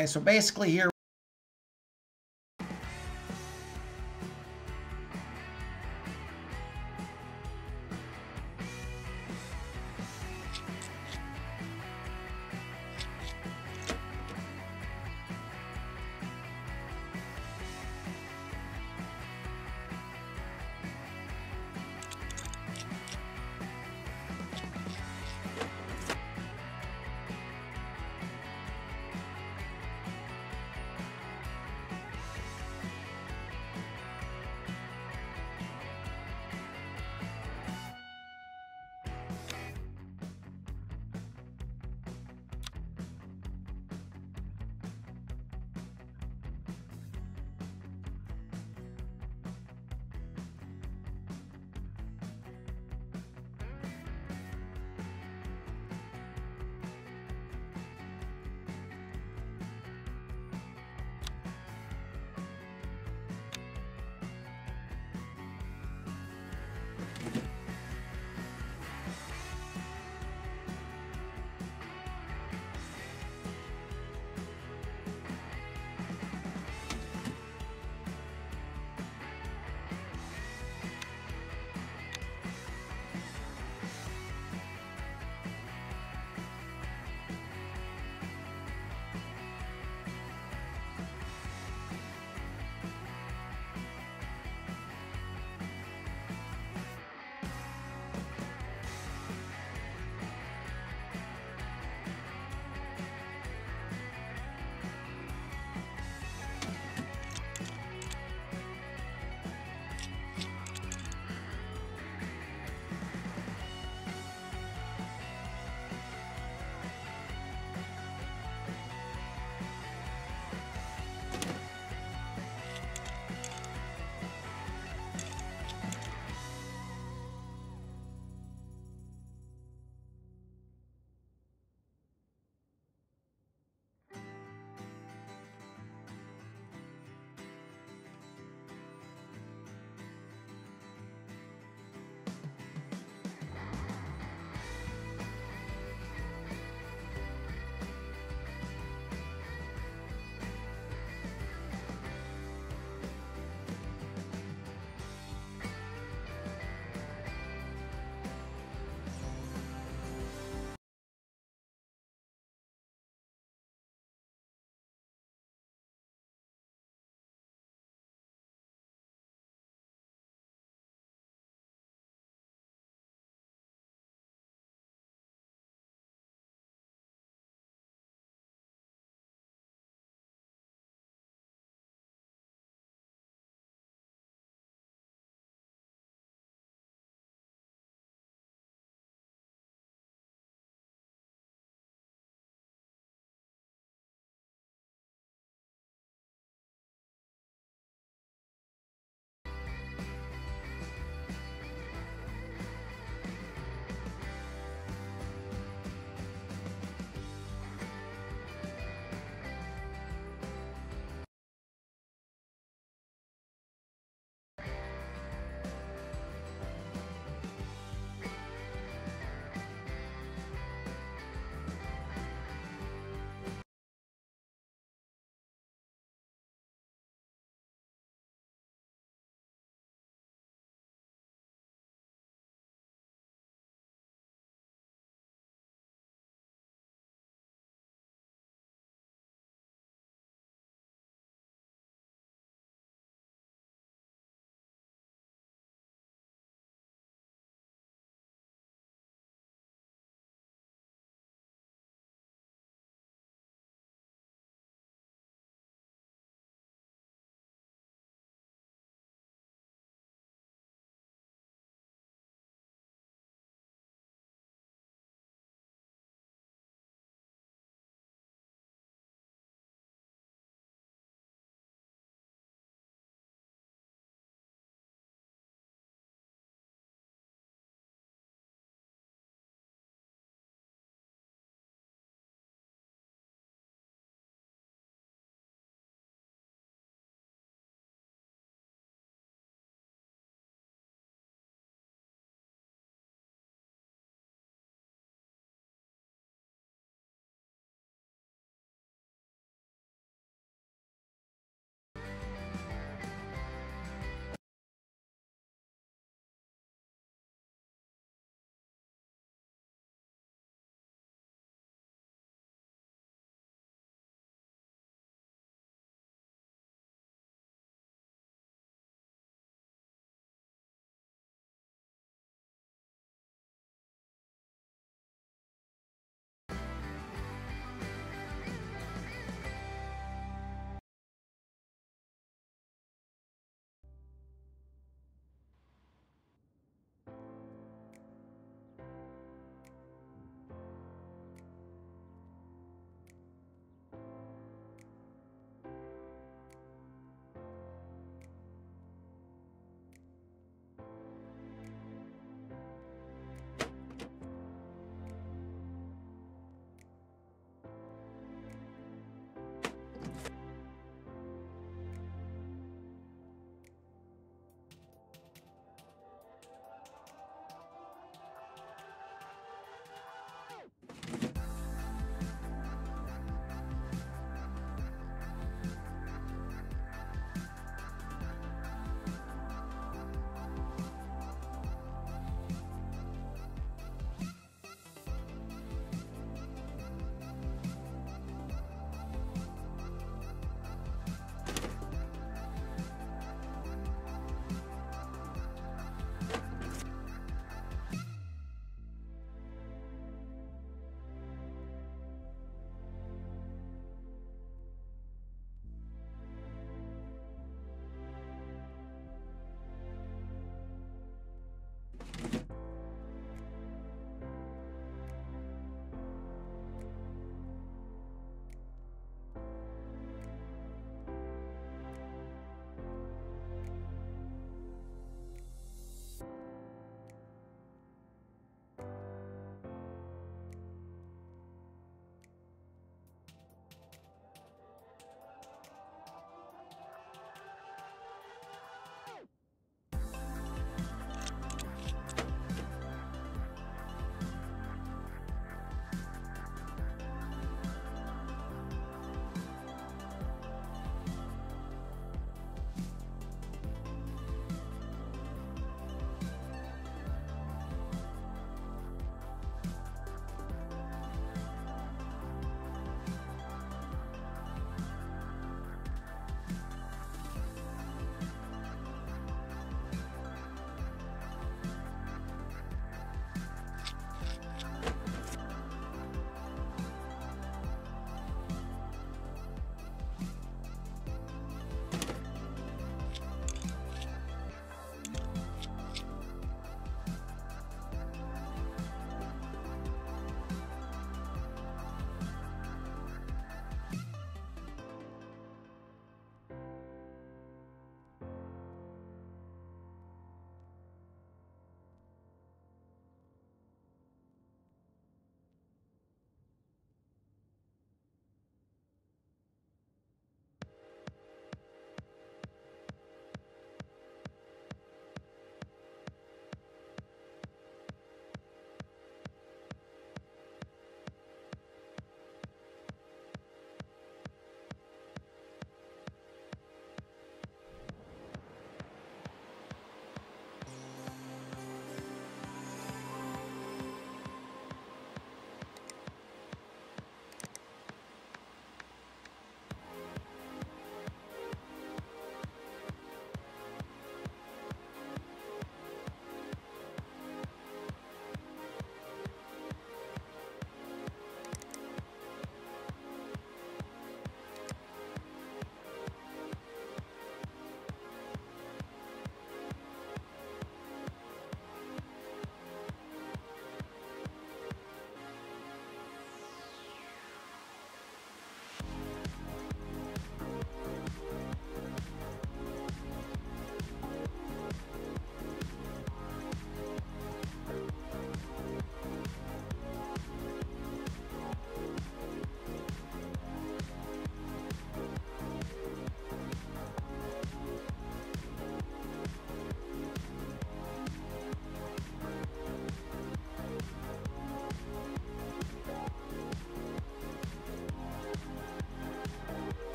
Okay, so basically here,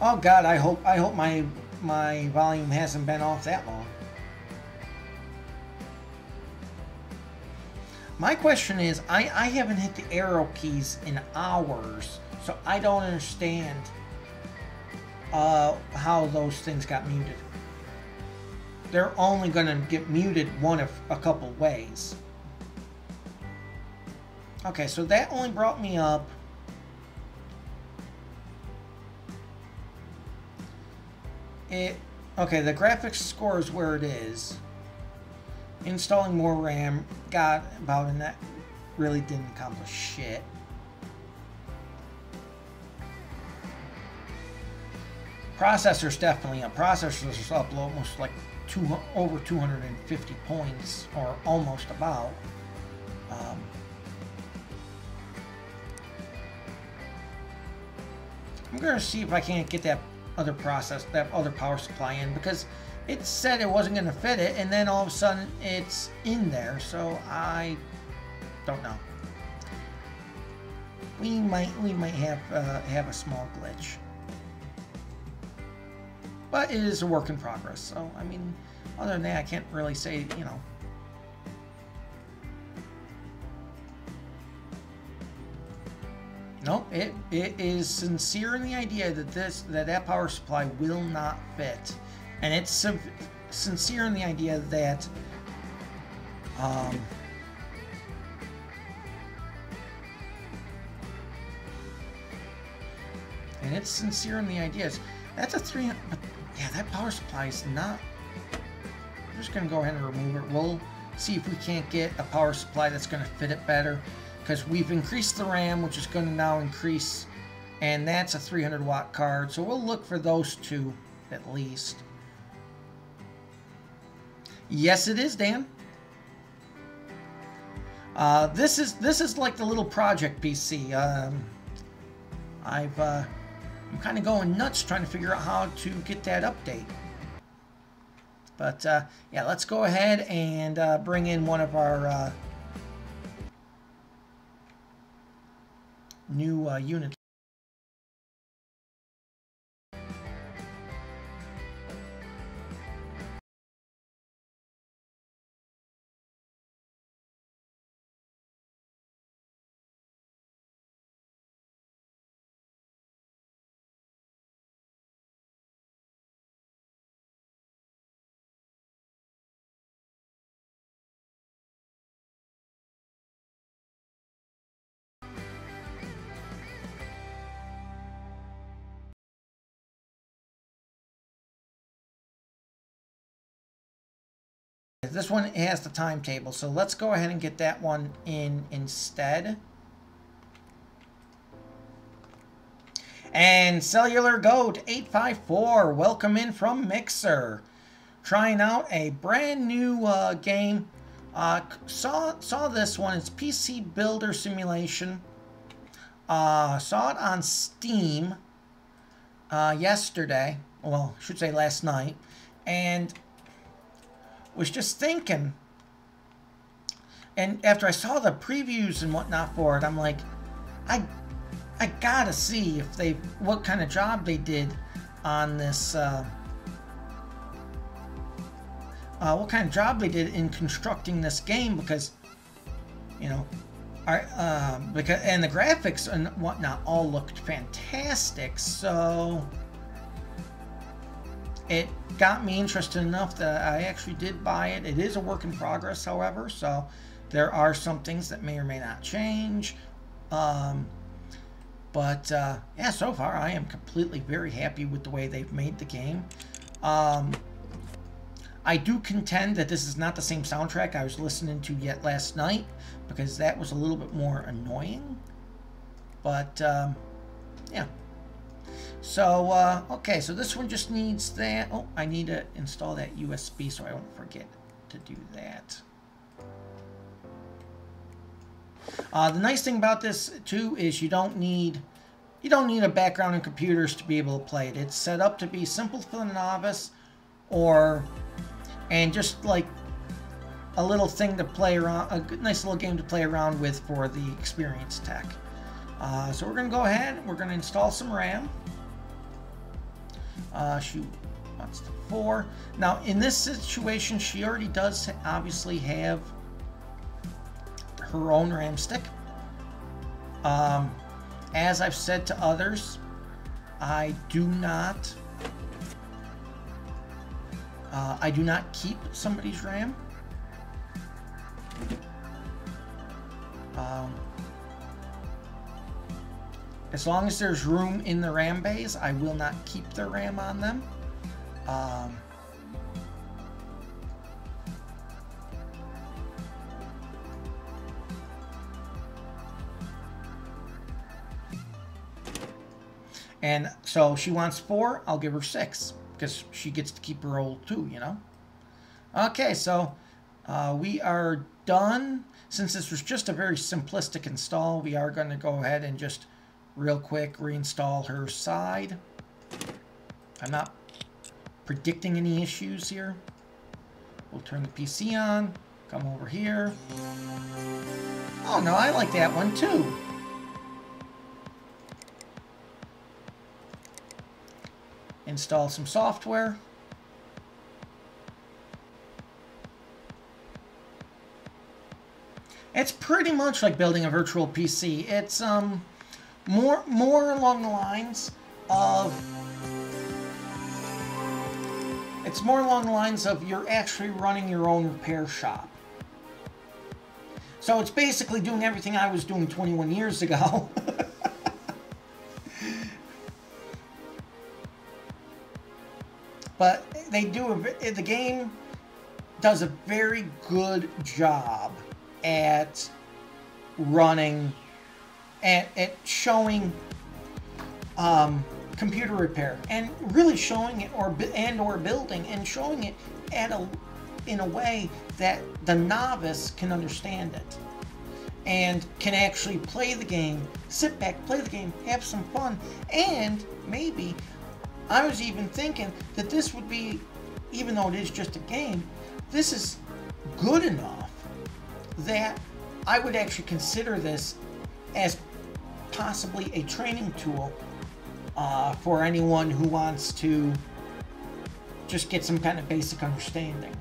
Oh God, I hope my volume hasn't been off that long. My question is, I haven't hit the arrow keys in hours, so I don't understand how those things got muted. They're only going to get muted one of a couple ways. Okay, so that only brought me up. Okay, the graphics score is where it is. Installing more RAM got about, and that really didn't accomplish shit. Processor's definitely up. Processor's up almost like over 250 points, or almost about. I'm gonna see if I can't get that other power supply in, because it said it wasn't going to fit it, and then all of a sudden it's in there, so I don't know. We might have a small glitch, but it is a work in progress. So I mean, other than that, I can't really say, you know. No, it is sincere in the idea that that power supply will not fit, and it's sincere in the idea that that's a 300. But yeah, that power supply is not. I'm just gonna go ahead and remove it. We'll see if we can't get a power supply that's gonna fit it better. Because we've increased the RAM, which is going to now increase, and that's a 300 watt card, so we'll look for those two at least. Yes, it is, Dan. This is like the little project PC. I'm kind of going nuts trying to figure out how to get that update. But yeah, let's go ahead and bring in one of our new units. This one has the timetable, so let's go ahead and get that one in instead. And Cellular Goat 854, welcome in from Mixer. Trying out a brand new game. Saw this one. It's PC Builder Simulation. Saw it on Steam yesterday. Well, I should say last night. And was just thinking, and after I saw the previews and whatnot for it, I'm like, I gotta see if what kind of job they did on this, what kind of job they did in constructing this game, because, you know, and the graphics and whatnot all looked fantastic, so it got me interested enough that I actually did buy it. It is a work in progress, however, so there are some things that may or may not change. Yeah, so far I am completely very happy with the way they've made the game. I do contend that this is not the same soundtrack I was listening to yet last night, because that was a little bit more annoying. But yeah. So, okay, so this one just needs that. Oh, I need to install that USB so I don't forget to do that. The nice thing about this, too, is you don't need a background in computers to be able to play it. It's set up to be simple for the novice, and just like a little thing to play around, a nice little game to play around with for the experienced tech. So we're going to go ahead, we're going to install some RAM. She wants the 4. Now, in this situation, she already does obviously have her own ram stick. As I've said to others, I do not keep somebody's ram. As long as there's room in the ram bays, I will not keep the ram on them. And so she wants 4, I'll give her 6, because she gets to keep her old 2, you know? Okay, so we are done. Since this was just a very simplistic install, we are going to go ahead and just real quick reinstall her side. I'm not predicting any issues here. We'll turn the PC on, come over here. Oh no, I like that one too. Install some software. It's pretty much like building a virtual PC. It's more along the lines of you're actually running your own repair shop. So it's basically doing everything I was doing 21 years ago. But the game does a very good job at running, at showing computer repair, and really showing it, or building, and showing it in a way that the novice can understand it and can actually play the game, sit back, play the game, have some fun. And maybe I was even thinking that this would be, even though it is just a game, this is good enough that I would actually consider this as possibly a training tool for anyone who wants to just get some kind of basic understanding.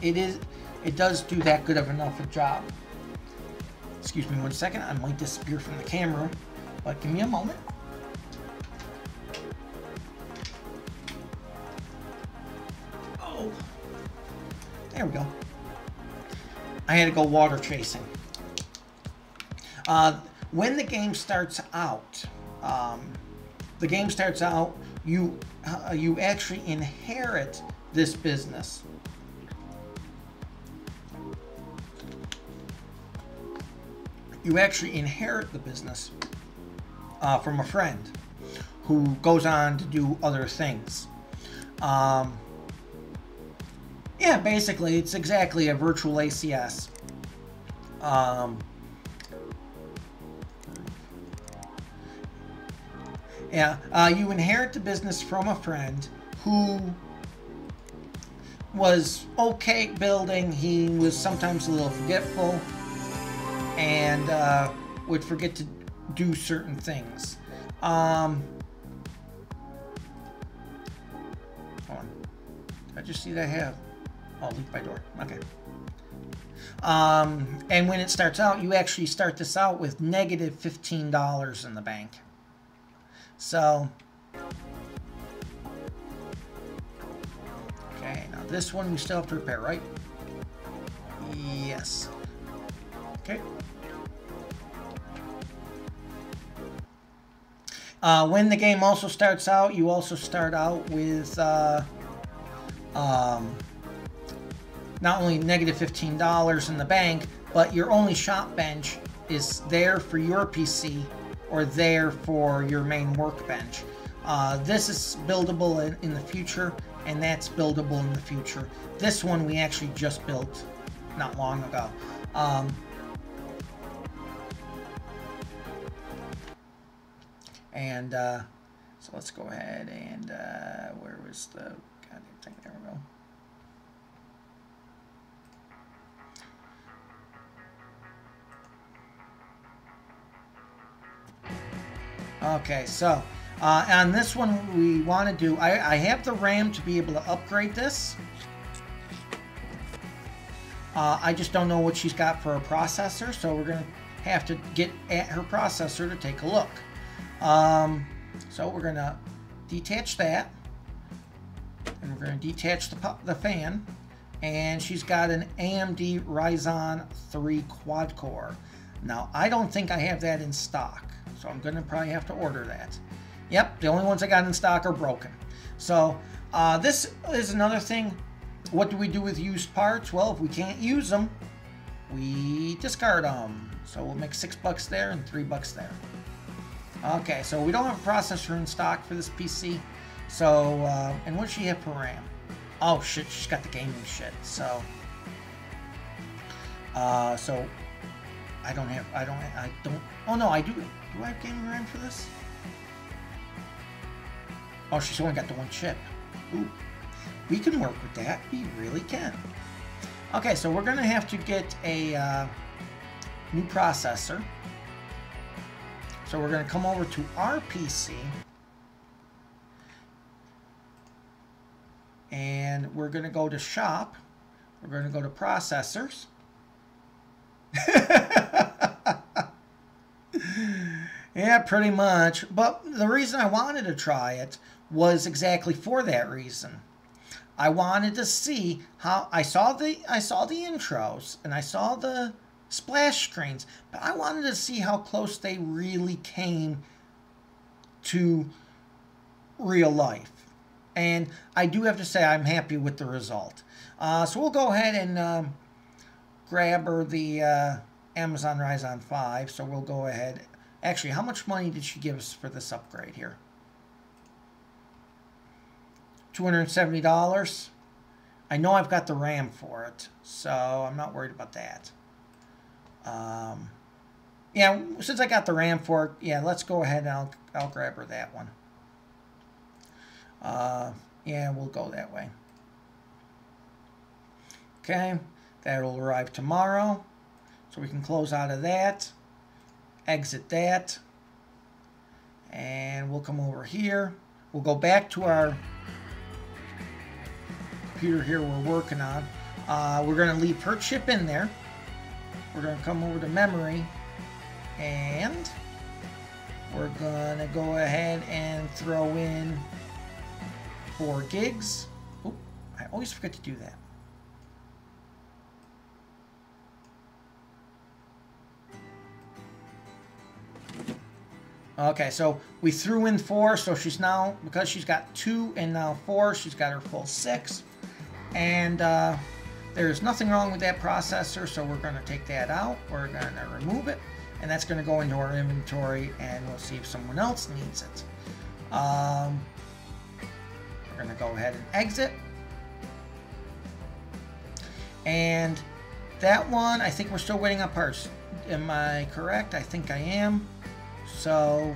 It does do that good of enough a job. Excuse me 1 second, I might disappear from the camera, but give me a moment. Oh, there we go. I had to go water chasing. When the game starts out, you actually inherit this business. You actually inherit the business from a friend who goes on to do other things. Yeah, basically, it's exactly a virtual ACS. You inherit the business from a friend who was okay building. He was sometimes a little forgetful and would forget to do certain things. Hold on. Did I just see that I have? Oh, leave by door. Okay. And when it starts out, you actually start this out with negative $15 in the bank. So, okay, now this one we still have to repair, right? Yes. Okay. When the game also starts out, you also start out with not only negative $15 in the bank, but your only shop bench is there for your PC or there for your main workbench. This is buildable in the future, and that's buildable in the future. This one we actually just built not long ago. So let's go ahead and where was the goddamn thing? There we go. Okay, so On this one, we want to do, I have the RAM to be able to upgrade this. I just don't know what she's got for a processor, so we're going to have to get at her processor to take a look. So we're going to detach that, and we're going to detach the fan, and she's got an AMD Ryzen 3 quad-core. Now, I don't think I have that in stock, so I'm going to probably have to order that. Yep, the only ones I got in stock are broken. So this is another thing. What do we do with used parts? Well, if we can't use them, we discard them. So we'll make $6 there and $3 there. Okay, so we don't have a processor in stock for this PC. So, and what does she have for RAM? Oh shit, she's got the gaming shit. So, so I don't. Oh no, I do. Do I have gaming RAM for this? Oh, she's only got the one chip. Ooh, we can work with that. We really can. Okay, so we're gonna have to get a new processor. So we're gonna come over to our PC, and we're gonna go to Shop. We're gonna go to Processors. Yeah, pretty much. But the reason I wanted to try it was exactly for that reason. I wanted to see how I saw the intros and I saw the splash screens, but I wanted to see how close they really came to real life. And I do have to say I'm happy with the result. So we'll go ahead and grab her the Amazon Ryzen 5. So we'll go ahead. Actually, how much money did she give us for this upgrade here? $270. I know I've got the RAM for it, so I'm not worried about that. Yeah, since I got the RAM for it, yeah, let's go ahead and I'll grab her that one. Yeah, we'll go that way. Okay, that'll arrive tomorrow, so we can close out of that, exit that, and we'll come over here. We'll go back to our computer here we're working on. We're going to leave her chip in there. We're going to come over to memory, and we're going to go ahead and throw in 4 gigs. Oh, I always forget to do that. Okay, so we threw in 4, so she's now, because she's got 2 and now 4, she's got her full 6. And there's nothing wrong with that processor, so we're going to take that out. We're going to remove it, and that's going to go into our inventory, and we'll see if someone else needs it. We're going to go ahead and exit. And that one, I think we're still waiting on parts. Am I correct? I think I am. So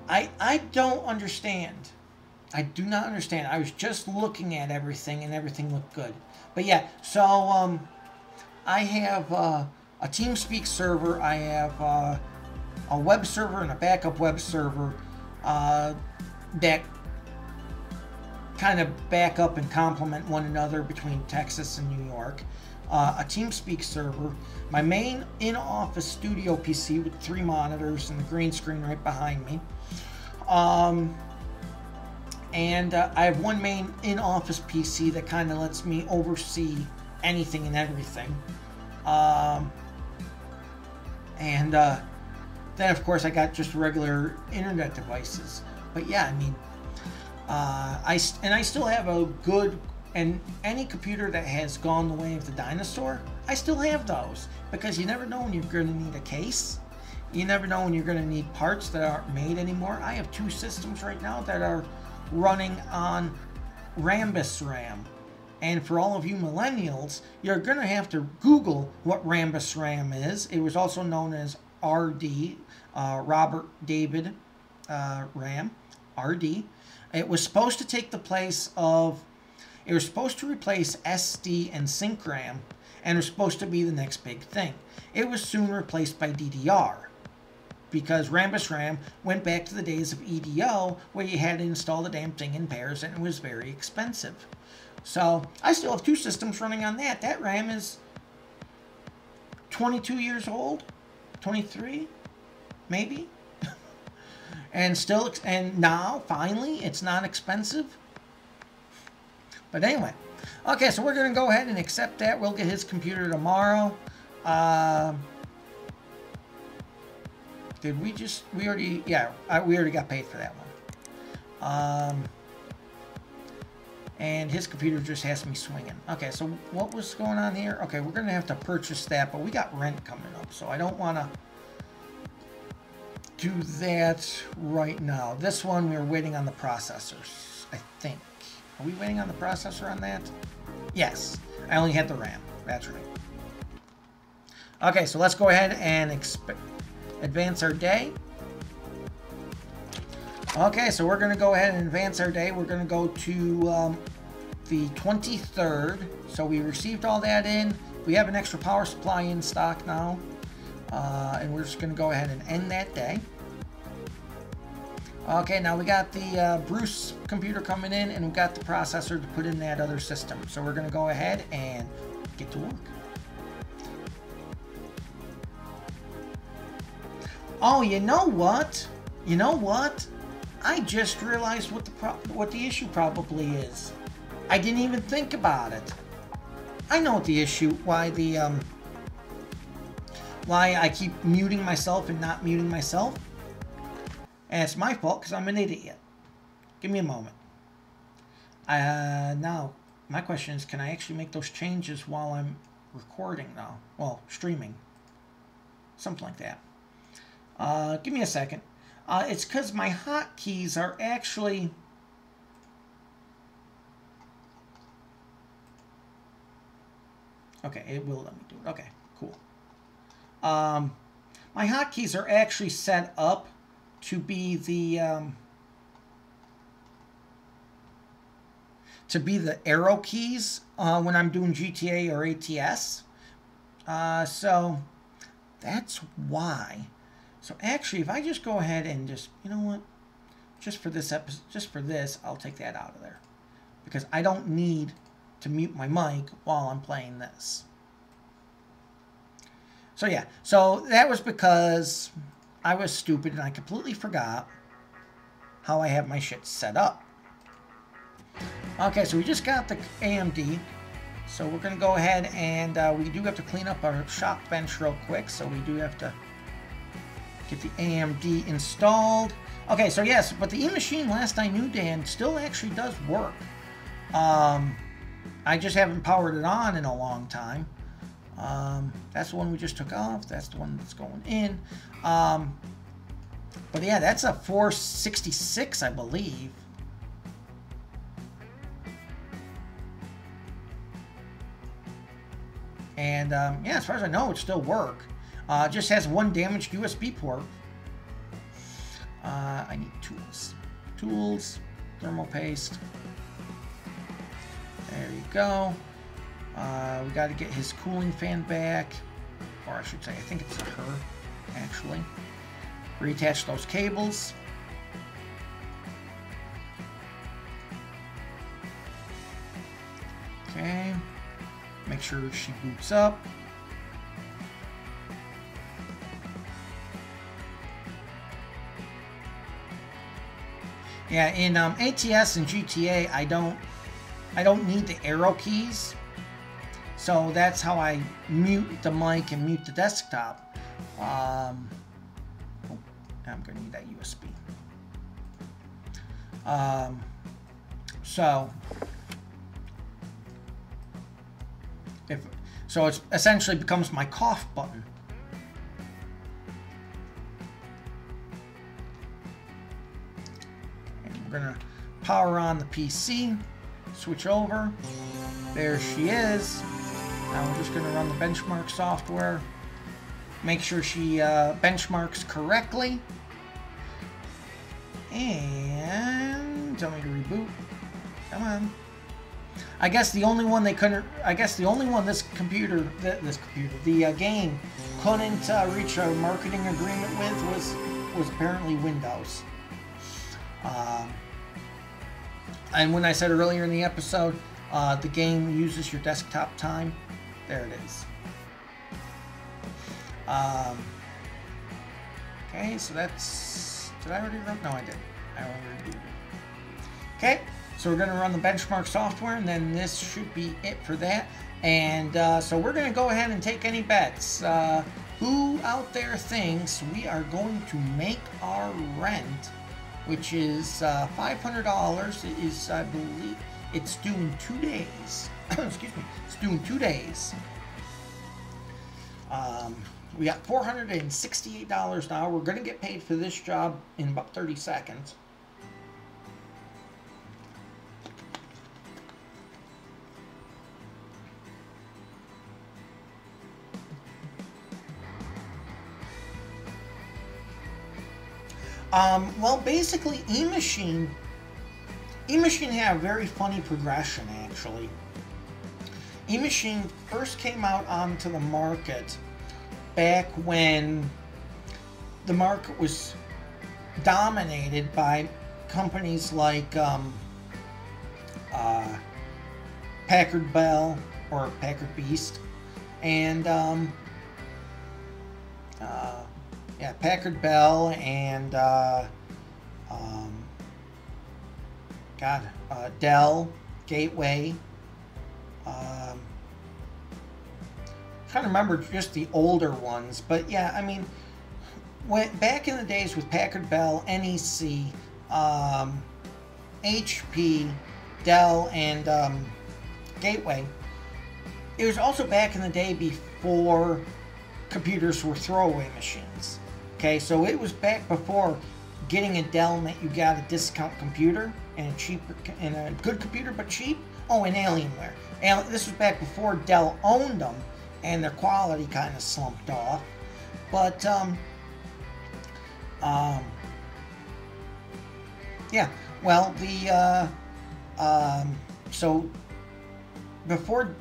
I don't understand. I do not understand. I was just looking at everything, and everything looked good. But yeah, so I have a TeamSpeak server. I have a web server and a backup web server that kind of back up and complement one another between Texas and New York. A TeamSpeak server, my main in-office studio PC with 3 monitors and the green screen right behind me. And I have one main in-office PC that kind of lets me oversee anything and everything. And then, of course, I got just regular internet devices. But yeah, I mean, I still have a good, and any computer that has gone the way of the dinosaur, I still have those, because you never know when you're going to need a case. You never know when you're going to need parts that aren't made anymore. I have 2 systems right now that are running on Rambus RAM. And for all of you millennials, you're going to have to Google what Rambus RAM is. It was also known as RD, Robert David RAM, RD. It was supposed to take the place of, it was supposed to replace SD and Sync RAM, and it was supposed to be the next big thing. It was soon replaced by DDR, because Rambus RAM went back to the days of EDO, where you had to install the damn thing in pairs, and it was very expensive. So I still have 2 systems running on that. That RAM is 22 years old, 23, maybe. And now finally it's not expensive. But anyway, okay, so we're going to go ahead and accept that. We'll get his computer tomorrow. Did we just, we already got paid for that one. And his computer just has me swinging. Okay, so what was going on here? Okay, we're going to have to purchase that, but we got rent coming up, so I don't want to do that right now. This one, we're waiting on the processors, I think. Are we waiting on the processor on that? Yes, I only had the RAM. That's right. Okay, so let's go ahead and advance our day. Okay, so we're going to go ahead and advance our day. We're going to go to the 23rd. So we received all that in. We have an extra power supply in stock now. And we're just going to go ahead and end that day. Okay, now we got the Bruce computer coming in, and we've got the processor to put in that other system. So we're going to go ahead and get to work. Oh, you know what? You know what? I just realized what the issue probably is. I didn't even think about it. I know what the issue, why I keep muting myself and not muting myself. And it's my fault because I'm an idiot. Give me a moment. Now, my question is, can I actually make those changes while I'm recording now? Well, streaming. Something like that. Give me a second. It's because my hotkeys are actually... Okay, it will let me do it. Okay, cool. My hotkeys are actually set up to be the arrow keys when I'm doing GTA or ATS. So that's why. So actually, if I just go ahead and just, you know what, just for this episode, just for this, I'll take that out of there, because I don't need to mute my mic while I'm playing this. So yeah, so that was because I was stupid and I completely forgot how I have my shit set up. Okay, so we just got the AMD. So we're going to go ahead and we do have to clean up our shop bench real quick. So we do have to get the AMD installed. Okay, so yes, but the E-Machine, last I knew, Dan, still actually does work. I just haven't powered it on in a long time. That's the one we just took off. That's the one that's going in. But yeah, that's a 466, I believe. And yeah, as far as I know, it still works. Just has one damaged USB port. I need tools. Tools, thermal paste. There you go. We got to get his cooling fan back. Or I should say, I think it's a her, actually. Reattach those cables. Okay. Make sure she boots up. Yeah, in ATS and GTA, I don't need the arrow keys, so that's how I mute the mic and mute the desktop. I'm gonna need that USB. So it essentially becomes my cough button. We're gonna power on the PC, switch over. There she is. Now we're just gonna run the benchmark software. Make sure she benchmarks correctly. And tell me to reboot. Come on. I guess the only one they couldn't. I guess the only one the game couldn't reach a marketing agreement with was apparently Windows. And when I said earlier in the episode, the game uses your desktop time. There it is. Okay, so that's. Did I already run? No, I did. I already rebooted. Okay. So we're going to run the benchmark software, and then this should be it for that. And so we're going to go ahead and take any bets. Who out there thinks we are going to make our rent, which is $500? It is, I believe, it's due in 2 days. Excuse me. It's due in 2 days. We got $468 now. We're going to get paid for this job in about 30 seconds. Well, basically, eMachine had a very funny progression, actually. eMachine first came out onto the market back when the market was dominated by companies like Packard Bell or Packard Beast and yeah, Packard Bell and Dell, Gateway. Trying to remember just the older ones, but yeah, I mean, back in the days with Packard Bell, NEC, HP, Dell, and Gateway. It was also back in the day before computers were throwaway machines. Okay, so it was back before getting a Dell meant you got a discount computer and a good computer but cheap. Oh, and Alienware. And this was back before Dell owned them and their quality kind of slumped off. But yeah, well, so before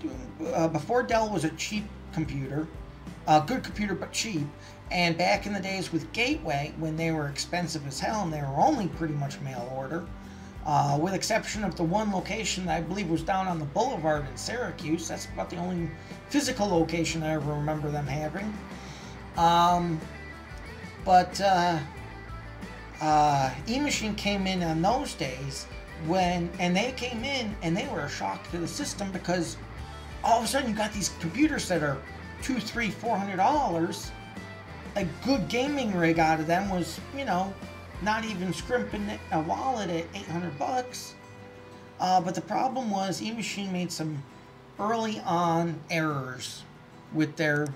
Dell was a cheap computer, a good computer but cheap, and back in the days with Gateway, when they were expensive as hell and they were only pretty much mail order, with exception of the one location that I believe was down on the boulevard in Syracuse. That's about the only physical location I ever remember them having. eMachine came in on those days and they came in and they were a shock to the system because all of a sudden you got these computers that are $200, $300, $400. A good gaming rig out of them was, you know, not even scrimping a wallet at $800. But the problem was eMachine made some early on errors with their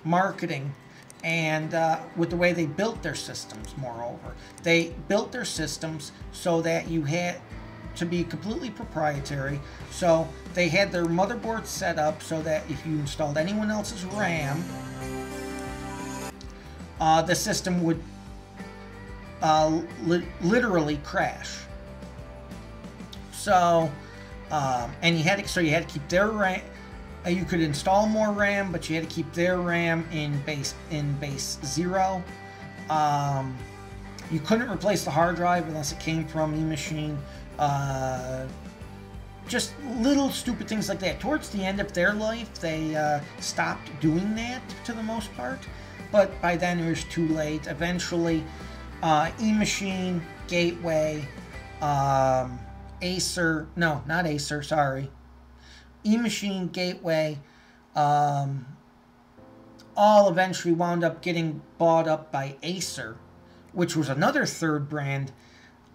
marketing and with the way they built their systems. Moreover, they built their systems so that you had to be completely proprietary. So they had their motherboard set up so that if you installed anyone else's RAM, the system would literally crash. So, and you had to keep their RAM. You could install more RAM, but you had to keep their RAM in base 0. You couldn't replace the hard drive unless it came from eMachine. Just little stupid things like that. Towards the end of their life, they stopped doing that to the most part. But by then it was too late. Eventually, eMachine, Gateway, Acer, no, not Acer, sorry. eMachine, Gateway, all eventually wound up getting bought up by Acer, which was another third brand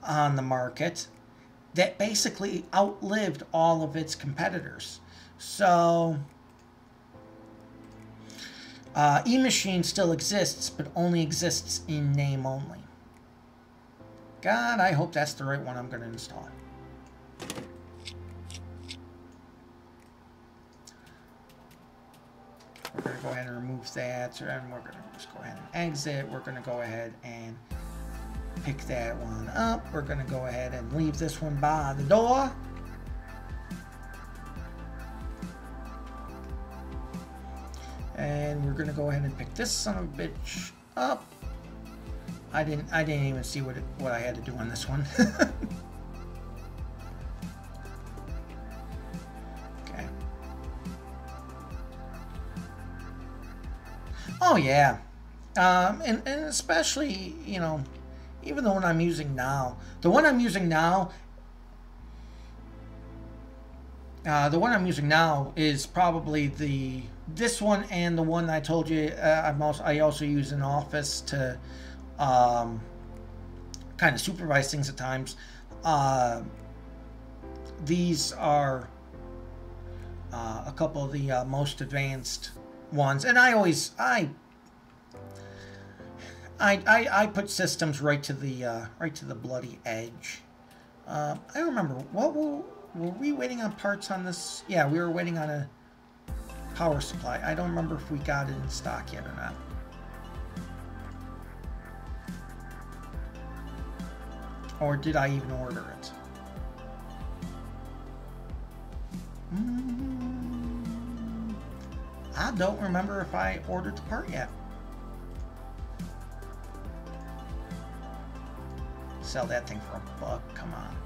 on the market that basically outlived all of its competitors. So eMachine still exists, but only exists in name only. God, I hope that's the right one I'm going to install. We're going to go ahead and remove that, and we're going to just go ahead and exit. We're going to go ahead and pick that one up. We're going to go ahead and leave this one by the door. And we're going to go ahead and pick this son of a bitch up. I didn't even see what I had to do on this one. Okay. Oh yeah. And especially, you know, even the one I'm using now. The one I'm using now is probably this one and the one I told you I also use in Office to kind of supervise things at times. These are a couple of the most advanced ones, and I put systems right to the bloody edge. I remember were we waiting on parts on this? Yeah, we were waiting on a power supply. I don't remember if we got it in stock yet or not. Or did I even order it? I don't remember if I ordered the part yet. Sell that thing for $1, come on.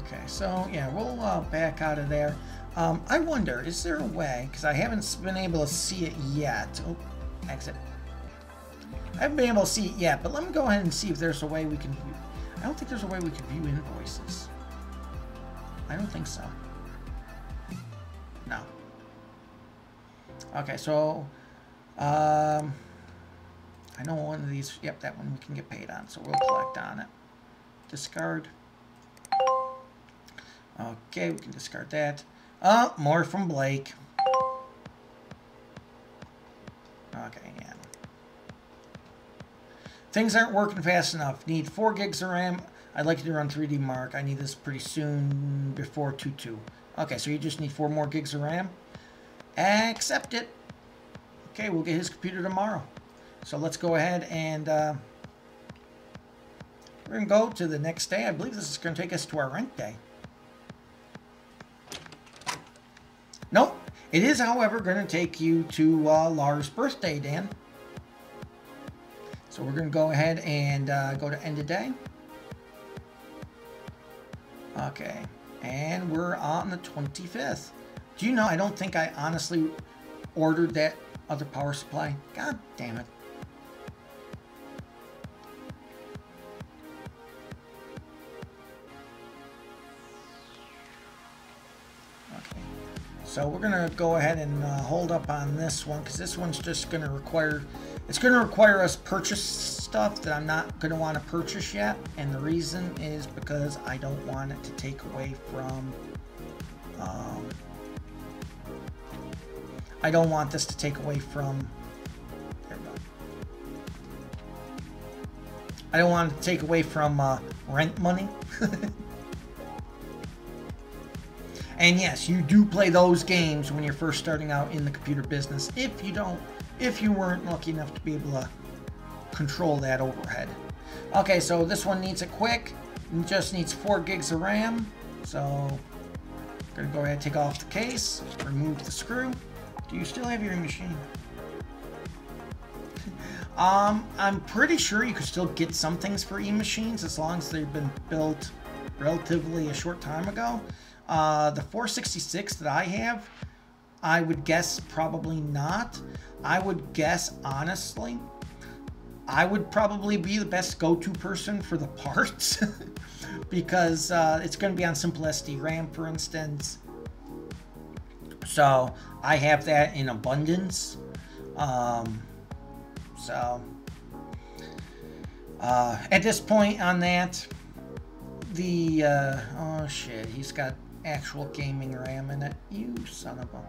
Okay, so yeah, we'll back out of there. I wonder, is there a way, because I haven't been able to see it yet. Oh, exit. I haven't been able to see it yet, but let me go ahead and see if there's a way we can view. I don't think there's a way we can view invoices. I don't think so. No. Okay, so I know one of these, yep, that one we can get paid on, so we'll collect on it. Discard. Okay, we can discard that. Oh, more from Blake. Okay, yeah. Things aren't working fast enough. Need 4 gigs of RAM. I'd like you to run 3D Mark. I need this pretty soon before 2.2. Okay, so you just need 4 more gigs of RAM. Accept it. Okay, we'll get his computer tomorrow. So let's go ahead and we're going to go to the next day. I believe this is going to take us to our rent day. Nope. It is, however, going to take you to Lars' birthday, Dan. So we're going to go ahead and go to end of day. Okay. And we're on the 25th. Do you know, I don't think I honestly ordered that other power supply. God damn it. Okay. So we're going to go ahead and hold up on this one, because this one's just going to require, it's going to require us purchase stuff that I'm not going to want to purchase yet. And the reason is because I don't want it to take away from, I don't want this to take away from, there we go. I don't want it to take away from rent money. And yes, you do play those games when you're first starting out in the computer business. If you weren't lucky enough to be able to control that overhead. Okay, so this one needs it quick. It just needs 4 gigs of RAM. So I'm gonna go ahead and take off the case, remove the screw. Do you still have your machine? I'm pretty sure you could still get some things for e-machines as long as they've been built relatively a short time ago. The 466 that I have, I would guess probably not. I would guess, honestly, I would probably be the best go-to person for the parts because it's going to be on simple SD RAM, for instance. So I have that in abundance. At this point on that, the oh shit, he's got actual gaming RAM in it. You son of a.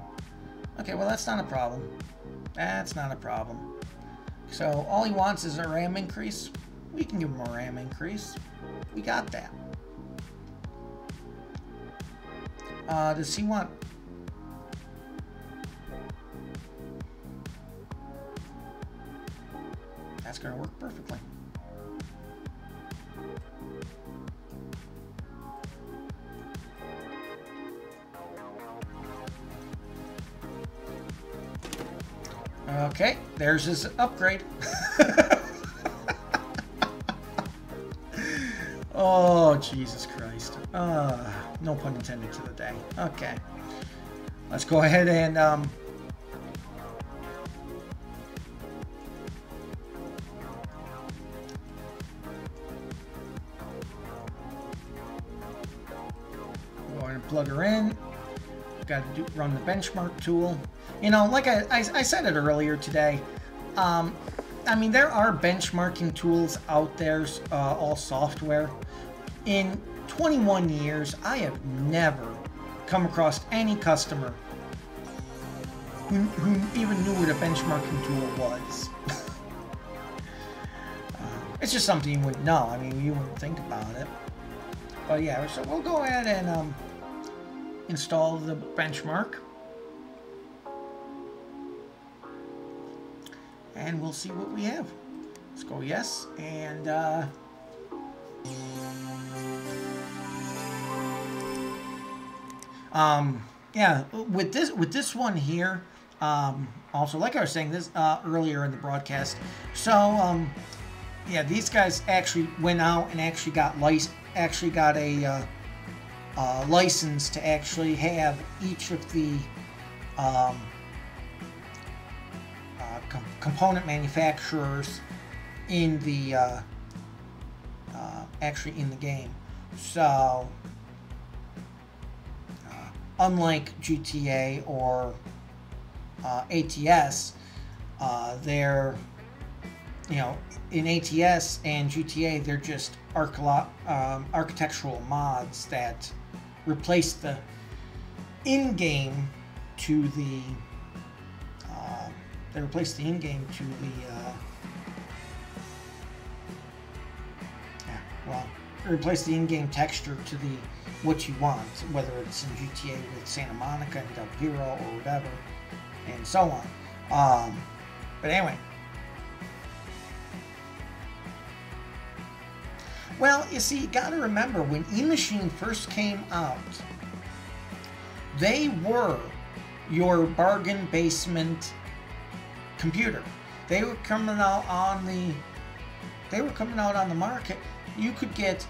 Okay, well that's not a problem. That's not a problem. So all he wants is a RAM increase. We can give him a RAM increase. We got that. Does he want? That's going to work perfectly. Okay, there's his upgrade. Oh, Jesus Christ. No pun intended to the day. Okay. Let's go ahead and go ahead and plug her in. Got to run the benchmark tool. You know, like I said it earlier today, I mean, there are benchmarking tools out there, all software. In 21 years, I have never come across any customer who even knew what a benchmarking tool was. It's just something you wouldn't know. I mean, you wouldn't think about it. But yeah, so we'll go ahead and install the benchmark. And we'll see what we have. Let's go yes, and yeah, with this one here, also like I was saying this earlier in the broadcast. So yeah, these guys actually went out and actually got a license to actually have each of the component manufacturers in the actually in the game. So unlike GTA or ATS, they're, you know, in ATS and GTA, they're just architectural mods that replace the in-game to the they replace the in-game to the replace the in-game texture to the what you want, whether it's in GTA with Santa Monica and Del Vero or whatever, and so on. But anyway, well, you see, you got to remember when eMachine first came out, they were your bargain basement computer. They were coming out on the market. You could get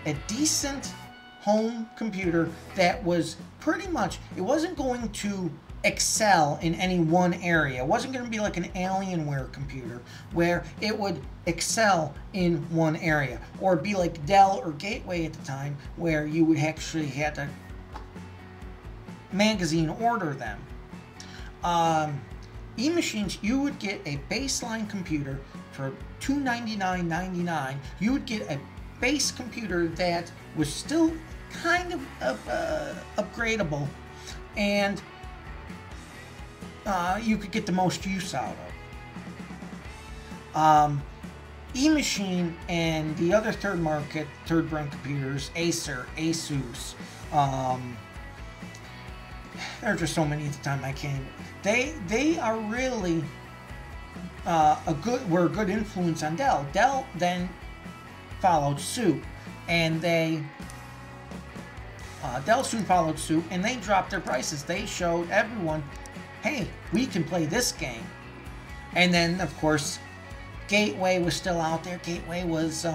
a decent home computer that was pretty much, it wasn't going to excel in any one area. It wasn't going to be like an Alienware computer where it would excel in one area, or be like Dell or Gateway at the time where you would actually have to magazine order them. eMachines, you would get a baseline computer for $299.99. You would get a base computer that was still kind of upgradable, and you could get the most use out of. eMachine and the other third brand computers, Acer, Asus, there are just so many at the time I can't. They are really were a good influence on Dell. Dell then followed suit, and Dell soon followed suit, and they dropped their prices. They showed everyone, hey, we can play this game. And then, of course, Gateway was still out there. Gateway was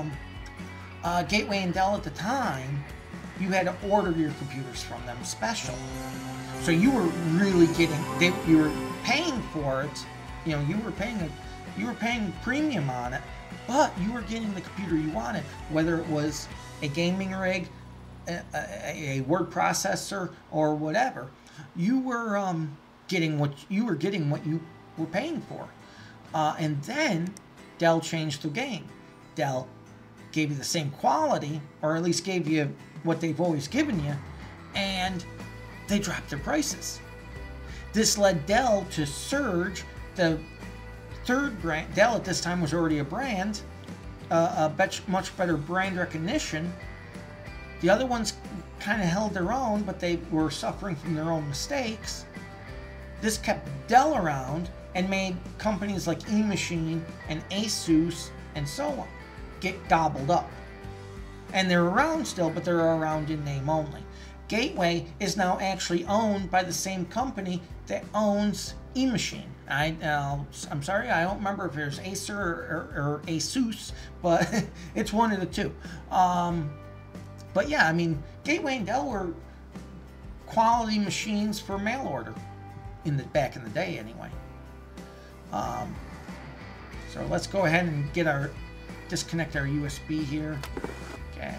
Gateway and Dell at the time. You had to order your computers from them special, so you were really getting. You were paying for it. You know, you were paying premium on it, but you were getting the computer you wanted, whether it was a gaming rig, a word processor, or whatever. You were getting what you were paying for. And then Dell changed the game. Dell gave you the same quality, or at least gave you what they've always given you, and they dropped their prices. This led Dell to surge. The third brand, Dell at this time was already a brand, much better brand recognition. The other ones kind of held their own, but they were suffering from their own mistakes. This kept Dell around and made companies like eMachine and ASUS and so on get gobbled up. And they're around still, but they're around in name only. Gateway is now actually owned by the same company that owns eMachine. I'm sorry, I don't remember if there's Acer or ASUS, but it's one of the two. But yeah, I mean, Gateway and Dell were quality machines for mail order back in the day, anyway. So let's go ahead and disconnect our USB here. Okay.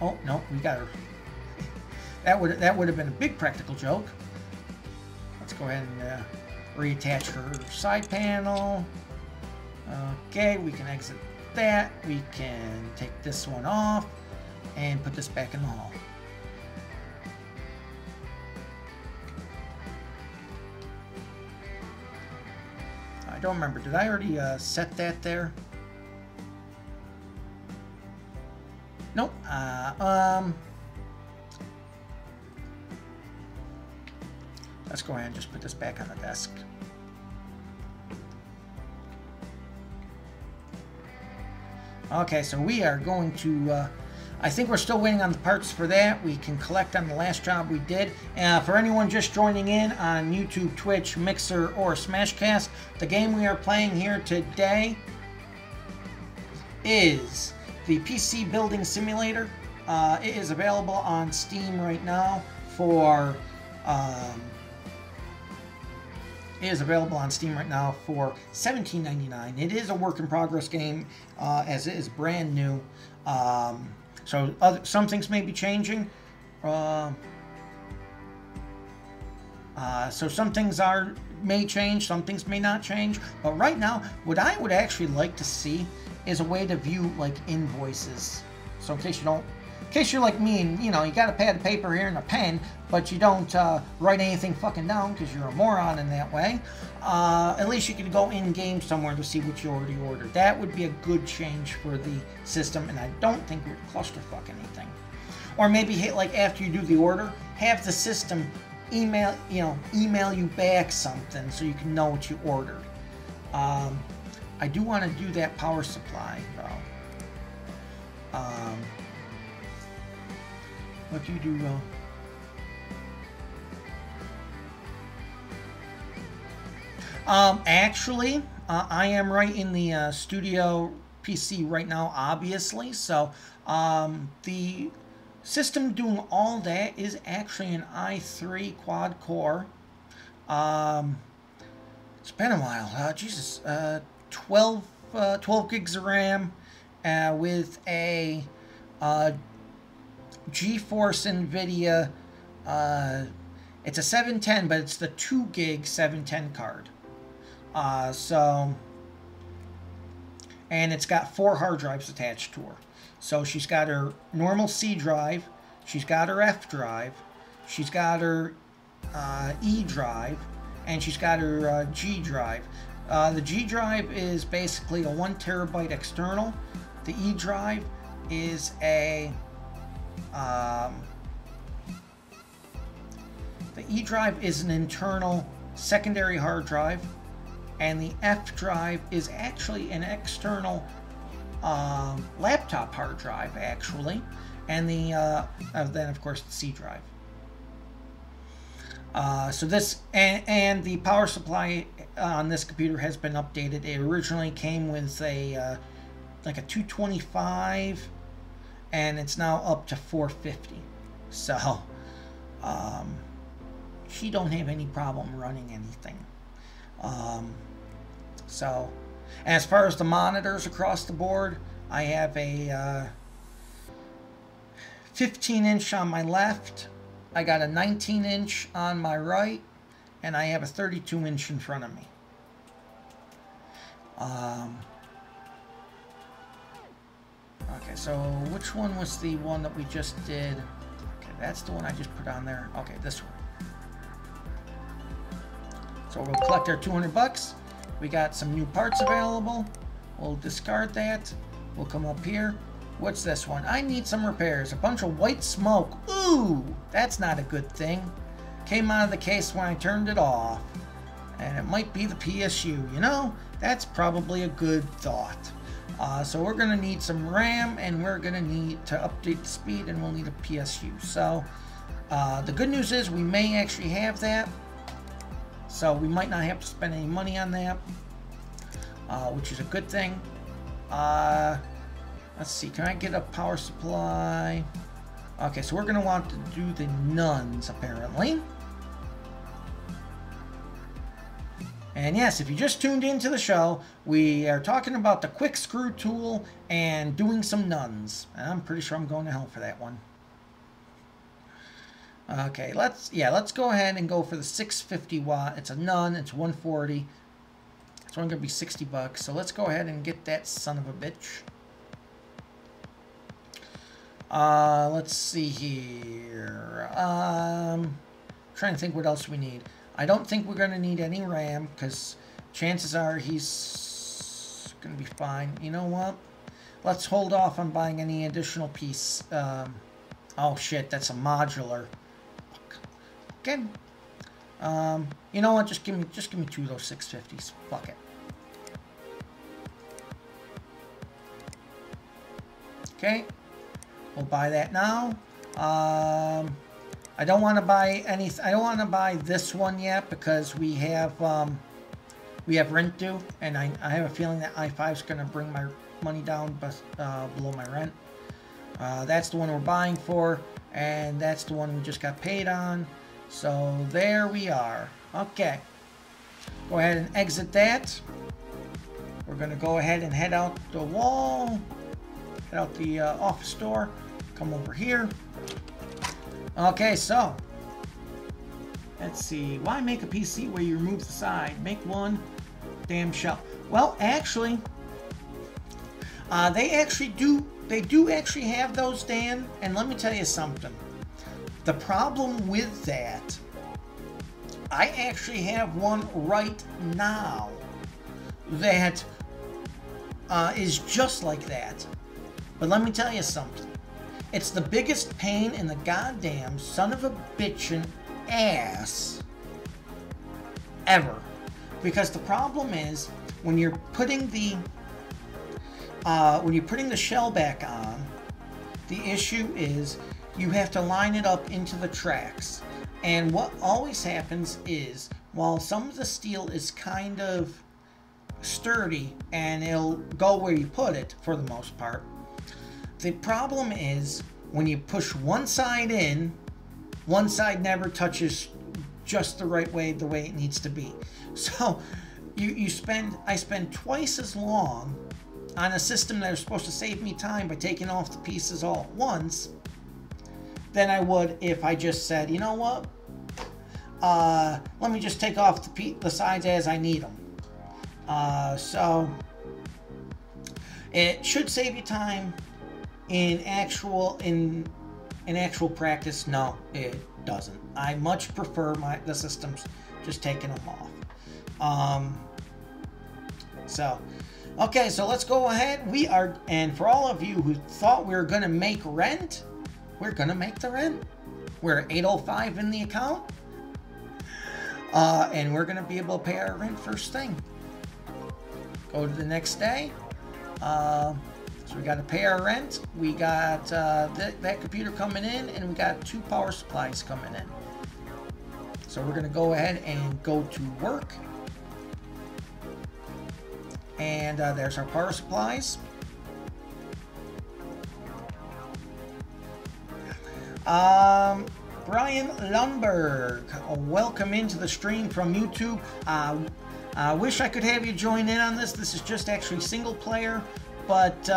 Oh no, we got her. That would have been a big practical joke. Let's go ahead and reattach her side panel. Okay, we can exit that. We can take this one off and put this back in the hall. I don't remember. Did I already set that there? Nope. Let's go ahead and just put this back on the desk. Okay, so we are going to, I think we're still waiting on the parts for that. We can collect on the last job we did. For anyone just joining in on YouTube, Twitch, Mixer, or Smashcast, the game we are playing here today is the PC Building Simulator. It is available on Steam right now for $17.99. It is a work in progress game, as it is brand new. So some things may be changing. So some things may change, some things may not change. But right now, what I would actually like to see is a way to view like invoices. So in case you're like me and you got a pad of paper here and a pen, but you don't write anything fucking down because you're a moron in that way, at least you can go in game somewhere to see what you already ordered. That would be a good change for the system, and I don't think it would clusterfuck anything. Or maybe like after you do the order, have the system email you back something so you can know what you ordered. I do want to do that power supply though. What do you do? Actually, I am right in the studio PC right now, obviously. So the system doing all that is actually an i3 quad core. It's been a while. Jesus, 12 gigs of RAM with a GeForce NVIDIA. It's a 710, but it's the 2 gig 710 card. And it's got 4 hard drives attached to her. So she's got her normal C drive, she's got her F drive, she's got her E drive, and she's got her G drive. The G drive is basically a 1 terabyte external. The E drive is a The E drive is an internal secondary hard drive, and the F drive is actually an external laptop hard drive, actually, and then of course the C drive. So this and the power supply on this computer has been updated. It originally came with a like a 225, and it's now up to 450. So she don't have any problem running anything. So as far as the monitors across the board, I have a 15-inch on my left, I got a 19-inch on my right, and I have a 32-inch in front of me. Okay, so which one was the one that we just did? Okay, that's the one I just put on there. Okay, this one. So we'll collect our 200 bucks. We got some new parts available. We'll discard that. We'll come up here. What's this one? I need some repairs. A bunch of white smoke. Ooh, that's not a good thing. Came out of the case when I turned it off. And it might be the PSU. You know, that's probably a good thought. So we're going to need some RAM, and we're going to need to update the speed, and we'll need a PSU. So the good news is we may actually have that. So we might not have to spend any money on that, which is a good thing. Let's see, can I get a power supply? Okay, so we're going to want to do the nuns, apparently. And yes, if you just tuned into the show, we are talking about the quick screw tool and doing some nuns. I'm pretty sure I'm going to hell for that one. Okay, let's go ahead and go for the 650 watt. It's a nun, it's 140. It's only going to be 60 bucks. So let's go ahead and get that son of a bitch. Let's see here. Trying to think what else we need. I don't think we're going to need any RAM, because chances are he's going to be fine. You know what? Let's hold off on buying any additional piece. Oh shit, that's a modular. Okay. You know what? Just give me 2 of those 650s. Fuck it. Okay. We'll buy that now. I don't want to buy any. I don't want to buy this one yet because we have rent due, and I have a feeling that i5 is going to bring my money down below my rent. That's the one we're buying for, and that's the one we just got paid on. So there we are. Okay. Go ahead and exit that. We're going to go ahead and head out the wall. Head out the office door. Come over here. Okay, so let's see. Why make a PC where you remove the side? Make one damn shell. Well, actually, they do actually have those, Dan. And let me tell you something. The problem with that, I actually have one right now that is just like that. But let me tell you something. It's the biggest pain in the goddamn son of a bitchin' ass ever. Because the problem is when you're putting the shell back on, the issue is you have to line it up into the tracks. And what always happens is, while some of the steel is kind of sturdy and it'll go where you put it for the most part, the problem is when you push one side in, one side never touches just the right way, the way it needs to be. So I spend twice as long on a system that is supposed to save me time by taking off the pieces all at once than I would if I just said, you know what, let me just take off the sides as I need them. So it should save you time. In actual practice, no, it doesn't. I much prefer the systems just taking them off. Okay, so let's go ahead. And for all of you who thought we were going to make rent, we're going to make the rent. We're at 805 in the account, And we're going to be able to pay our rent first thing. Go to the next day. So we got to pay our rent. We got that computer coming in, and we got 2 power supplies coming in. So we're going to go ahead and go to work. And there's our power supplies. Brian Lundberg, welcome into the stream from YouTube. I wish I could have you join in on this. This is just actually single player, but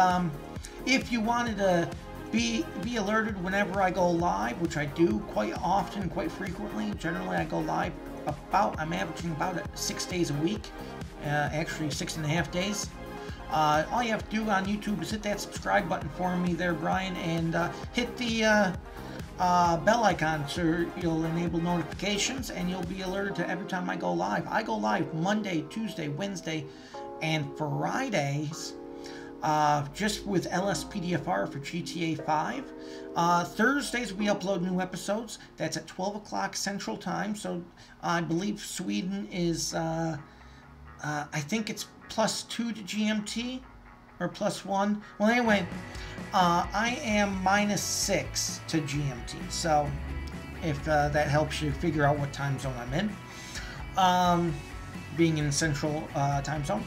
if you wanted to be alerted whenever I go live, which I do quite often, quite frequently. Generally, I go live I'm averaging about 6 days a week, actually 6.5 days. All you have to do on YouTube is hit that subscribe button for me there, Brian, and hit the bell icon so you'll enable notifications and you'll be alerted to every time I go live. I go live Monday, Tuesday, Wednesday, and Fridays, just with LSPDFR for GTA 5. Thursdays we upload new episodes. That's at 12 o'clock Central Time. So I believe Sweden is, I think it's +2 to GMT. Or +1. Well, anyway, I am -6 to GMT. So, if that helps you figure out what time zone I'm in, being in Central time zone,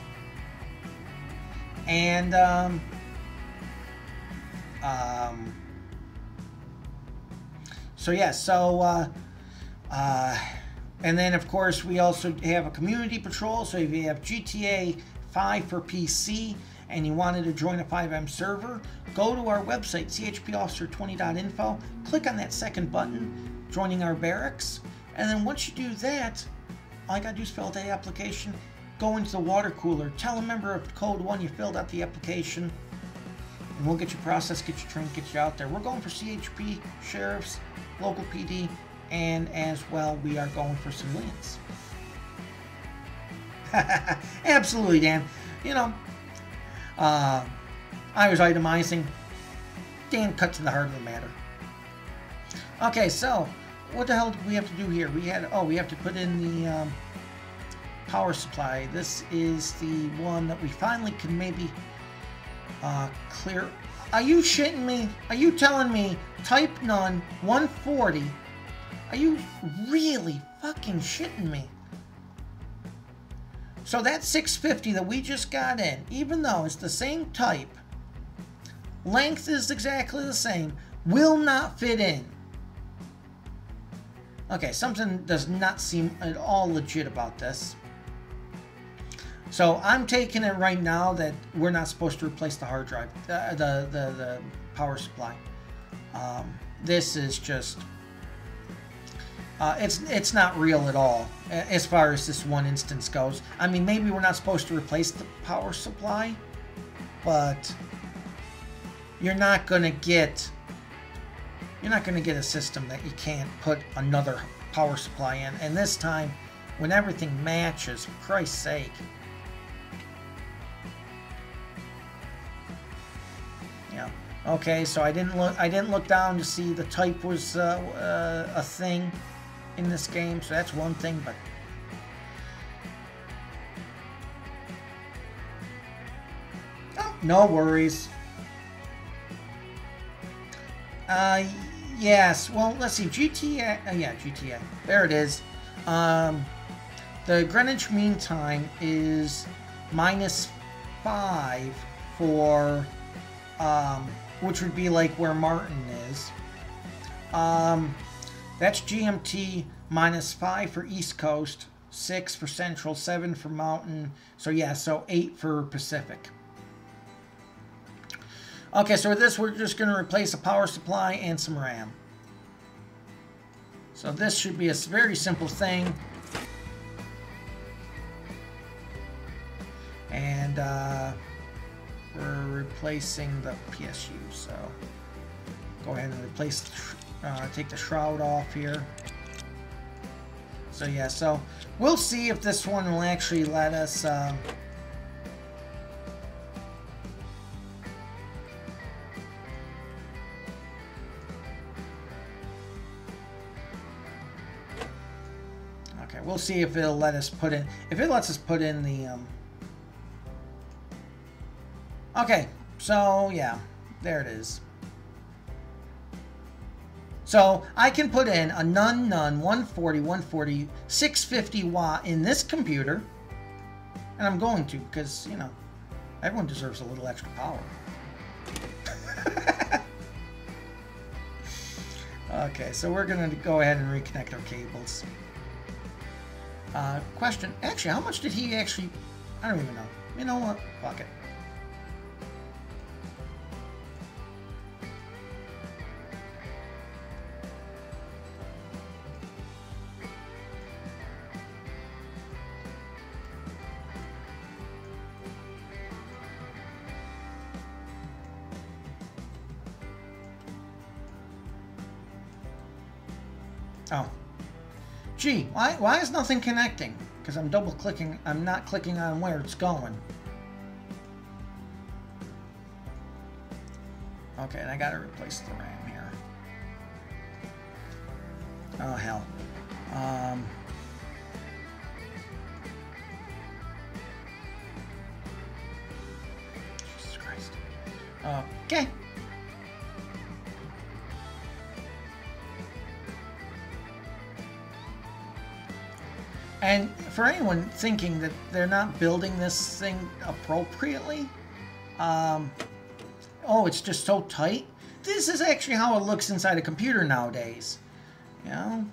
and so yeah, and then of course we also have a community patrol. So if you have GTA 5 for PC. And you wanted to join a fivem server, go to our website, chpofficer20.info, click on that second button, joining our barracks, and then once you do that, all you gotta do is fill out the application, go into the water cooler, tell a member of Code 1 you filled out the application, and we'll get you processed, get you trained, get you out there. We're going for CHP, sheriffs, local PD, and as well, we are going for civilians. Absolutely, Dan. You know, I was itemizing. Dan cut to the heart of the matter. Okay, so what the hell do we have to do here? We have to put in the power supply. This is the one that we finally can maybe clear. Are you shitting me? Are you telling me type none 140? Are you really fucking shitting me? So that 650 that we just got in, even though it's the same type, length is exactly the same, will not fit in. Okay, something does not seem at all legit about this. So I'm taking it right now that we're not supposed to replace the hard drive, the power supply. This is just, it's not real at all as far as this one instance goes. I mean, maybe we're not supposed to replace the power supply, but you're not gonna get a system that you can't put another power supply in. And this time, when everything matches, for Christ's sake. Yeah. Okay, so I didn't look down to see the type was a thing in this game, so that's one thing, but oh, no worries. Yes, well, let's see, GTA, yeah, GTA, there it is. The Greenwich Mean Time is -5 for, which would be like where Martin is. That's GMT -5 for East Coast, 6 for Central, 7 for Mountain. So yeah, so 8 for Pacific. Okay, so with this, we're just going to replace a power supply and some RAM. So this should be a very simple thing. And we're replacing the PSU, so go ahead and replace, take the shroud off here. So yeah, so we'll see if this one will actually let us We'll see if it'll let us put in. If it lets us put in the. Okay, so yeah, there it is. So I can put in a none 140 650 watt in this computer, and I'm going to, because you know everyone deserves a little extra power. Okay, so we're going to go ahead and reconnect our cables. Question, actually, how much did he actually... I don't even know. You know what? Fuck it. Oh. Gee, why is nothing connecting? Because I'm double clicking, I'm not clicking on where it's going. Okay, and I gotta replace the RAM here. Oh hell. Jesus Christ. Okay. And for anyone thinking that they're not building this thing appropriately, oh, it's just so tight. This is actually how it looks inside a computer nowadays. You know?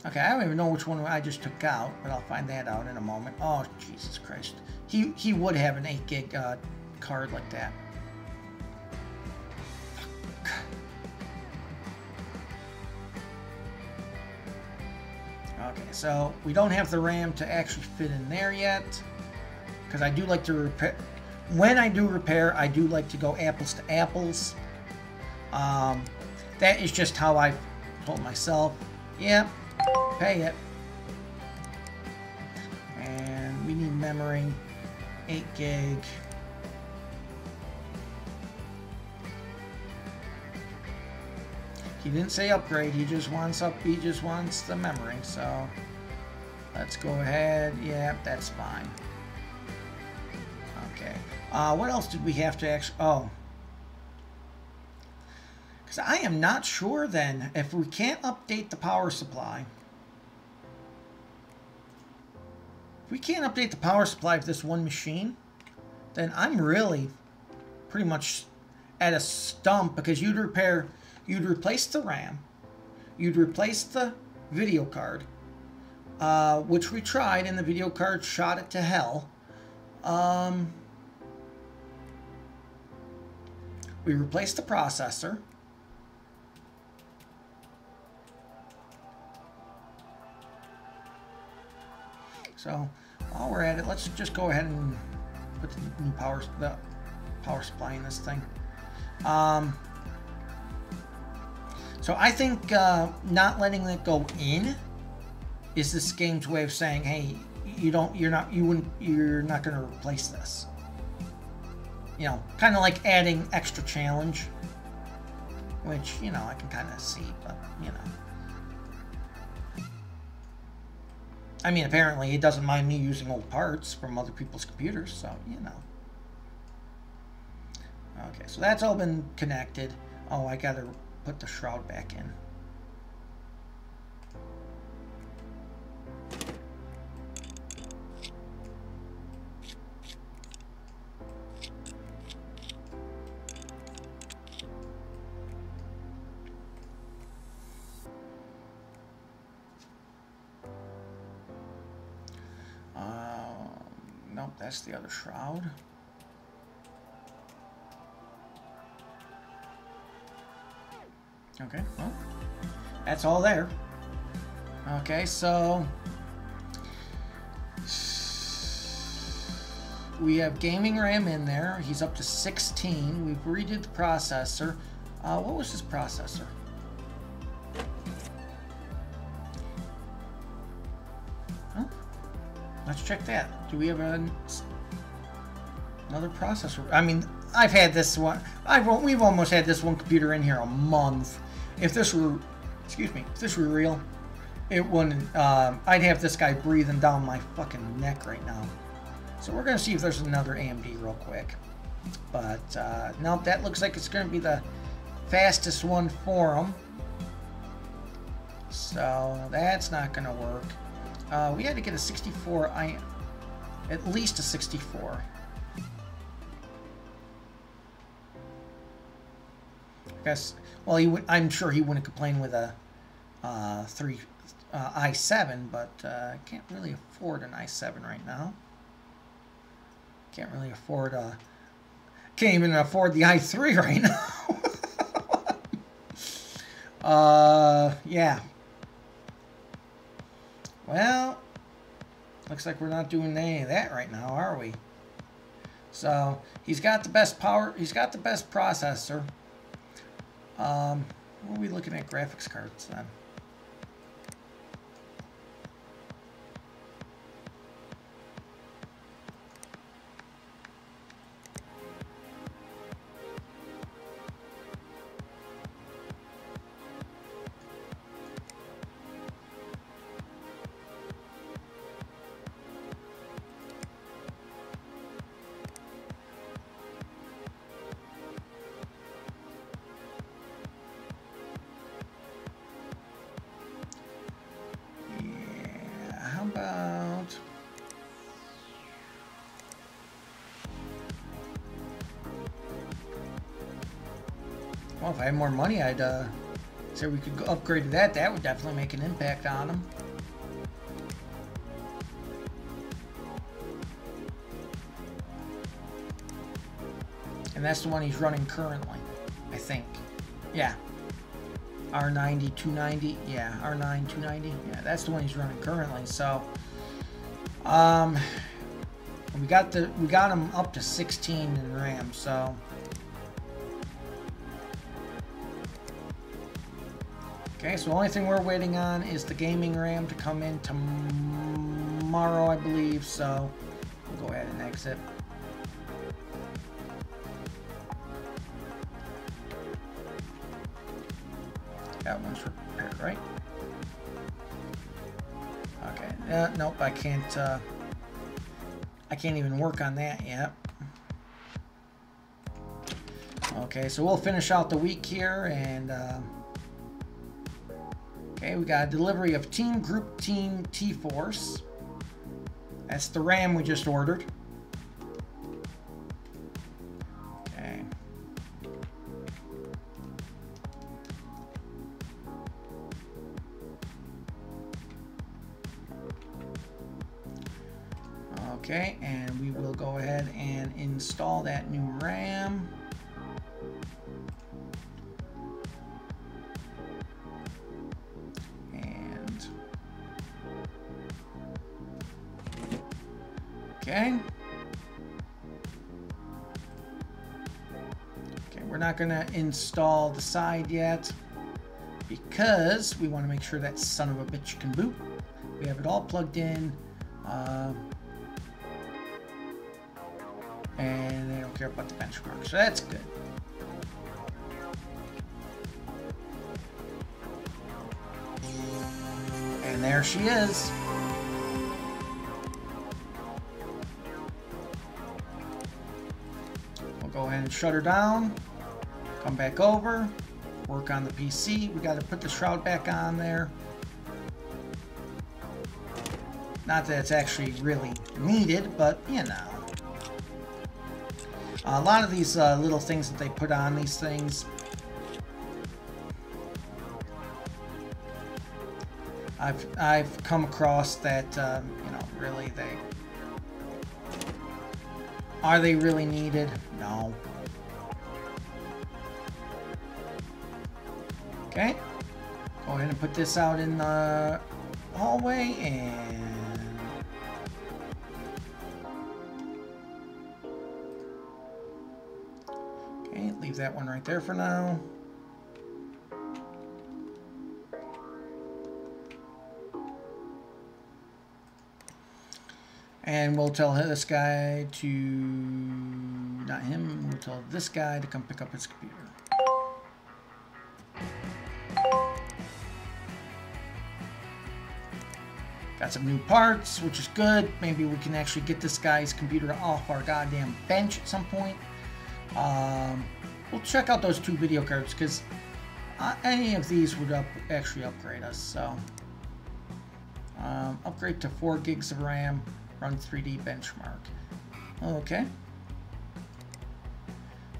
Okay, I don't even know which one I just took out, but I'll find that out in a moment. Oh, Jesus Christ. He would have an 8 gig card like that. Okay, so we don't have the RAM to actually fit in there yet, because I do like to repair. When I do repair, I do like to go apples to apples. That is just how I told myself. Yep, pay it. And we need memory, 8 gig. He didn't say upgrade, he just wants the memory, so let's go ahead. Yeah, that's fine. Okay. What else did we have to actually... Oh. Because I am not sure then, if we can't update the power supply. If we can't update the power supply of this one machine, then I'm really pretty much at a stump, because you'd replace the RAM, you'd replace the video card, which we tried, and the video card shot it to hell. We replaced the processor. So while we're at it, let's just go ahead and put the new power supply in this thing. So I think not letting it go in is this game's way of saying, hey, you're not going to replace this. You know, kind of like adding extra challenge, which, you know, I can kind of see, but, you know. I mean, apparently he doesn't mind me using old parts from other people's computers, so, you know. Okay, so that's all been connected. Oh, I got to put the shroud back in. Nope, that's the other shroud. Okay, well, that's all there. Okay, so we have gaming RAM in there. He's up to 16. We've redid the processor. What was his processor? Huh? Let's check that. Do we have another processor? I mean, I've had this one. We've almost had this one computer in here a month. If this were, excuse me, if this were real, it wouldn't. I'd have this guy breathing down my fucking neck right now. So we're gonna see if there's another AMD real quick. But nope, that looks like it's gonna be the fastest one for him. So that's not gonna work. We had to get a 64. At least a 64. I guess. Well, I'm sure he wouldn't complain with a i7, but I can't really afford an i7 right now. Can't really afford can't even afford the i3 right now. Yeah. Well, looks like we're not doing any of that right now, are we? So he's got the best power. He's got the best processor. What are we looking at graphics cards then? Well, if I had more money, I'd say we could upgrade to that. That would definitely make an impact on him. And that's the one he's running currently, I think. Yeah. R90 290. Yeah, R9 290. Yeah, that's the one he's running currently. So, we got him up to 16 in RAM. So. Okay, so the only thing we're waiting on is the gaming RAM to come in tomorrow, I believe, so we'll go ahead and exit. That one's repaired, right? Okay, nope, I can't even work on that yet. Okay, so we'll finish out the week here, and okay, we got a delivery of Team Group Team T-Force. That's the RAM we just ordered. Okay. Okay, and we will go ahead and install that new RAM. Okay. Okay, we're not going to install the side yet because we want to make sure that son of a bitch can boot. We have it all plugged in. And they don't care about the benchmark, so that's good. And there she is. Go ahead and shut her down, come back over, work on the PC. We got to put the shroud back on there. Not that it's actually really needed, but you know. A lot of these little things that they put on these things, I've come across that, you know, really are they really needed? No. Okay. Go ahead and put this out in the hallway and okay, leave that one right there for now. And we'll tell this guy to, not him, we'll tell this guy to come pick up his computer. Got some new parts, which is good. Maybe we can actually get this guy's computer off our goddamn bench at some point. We'll check out those 2 video cards, because any of these would actually upgrade us. So upgrade to 4 gigs of RAM, run 3D benchmark. Okay.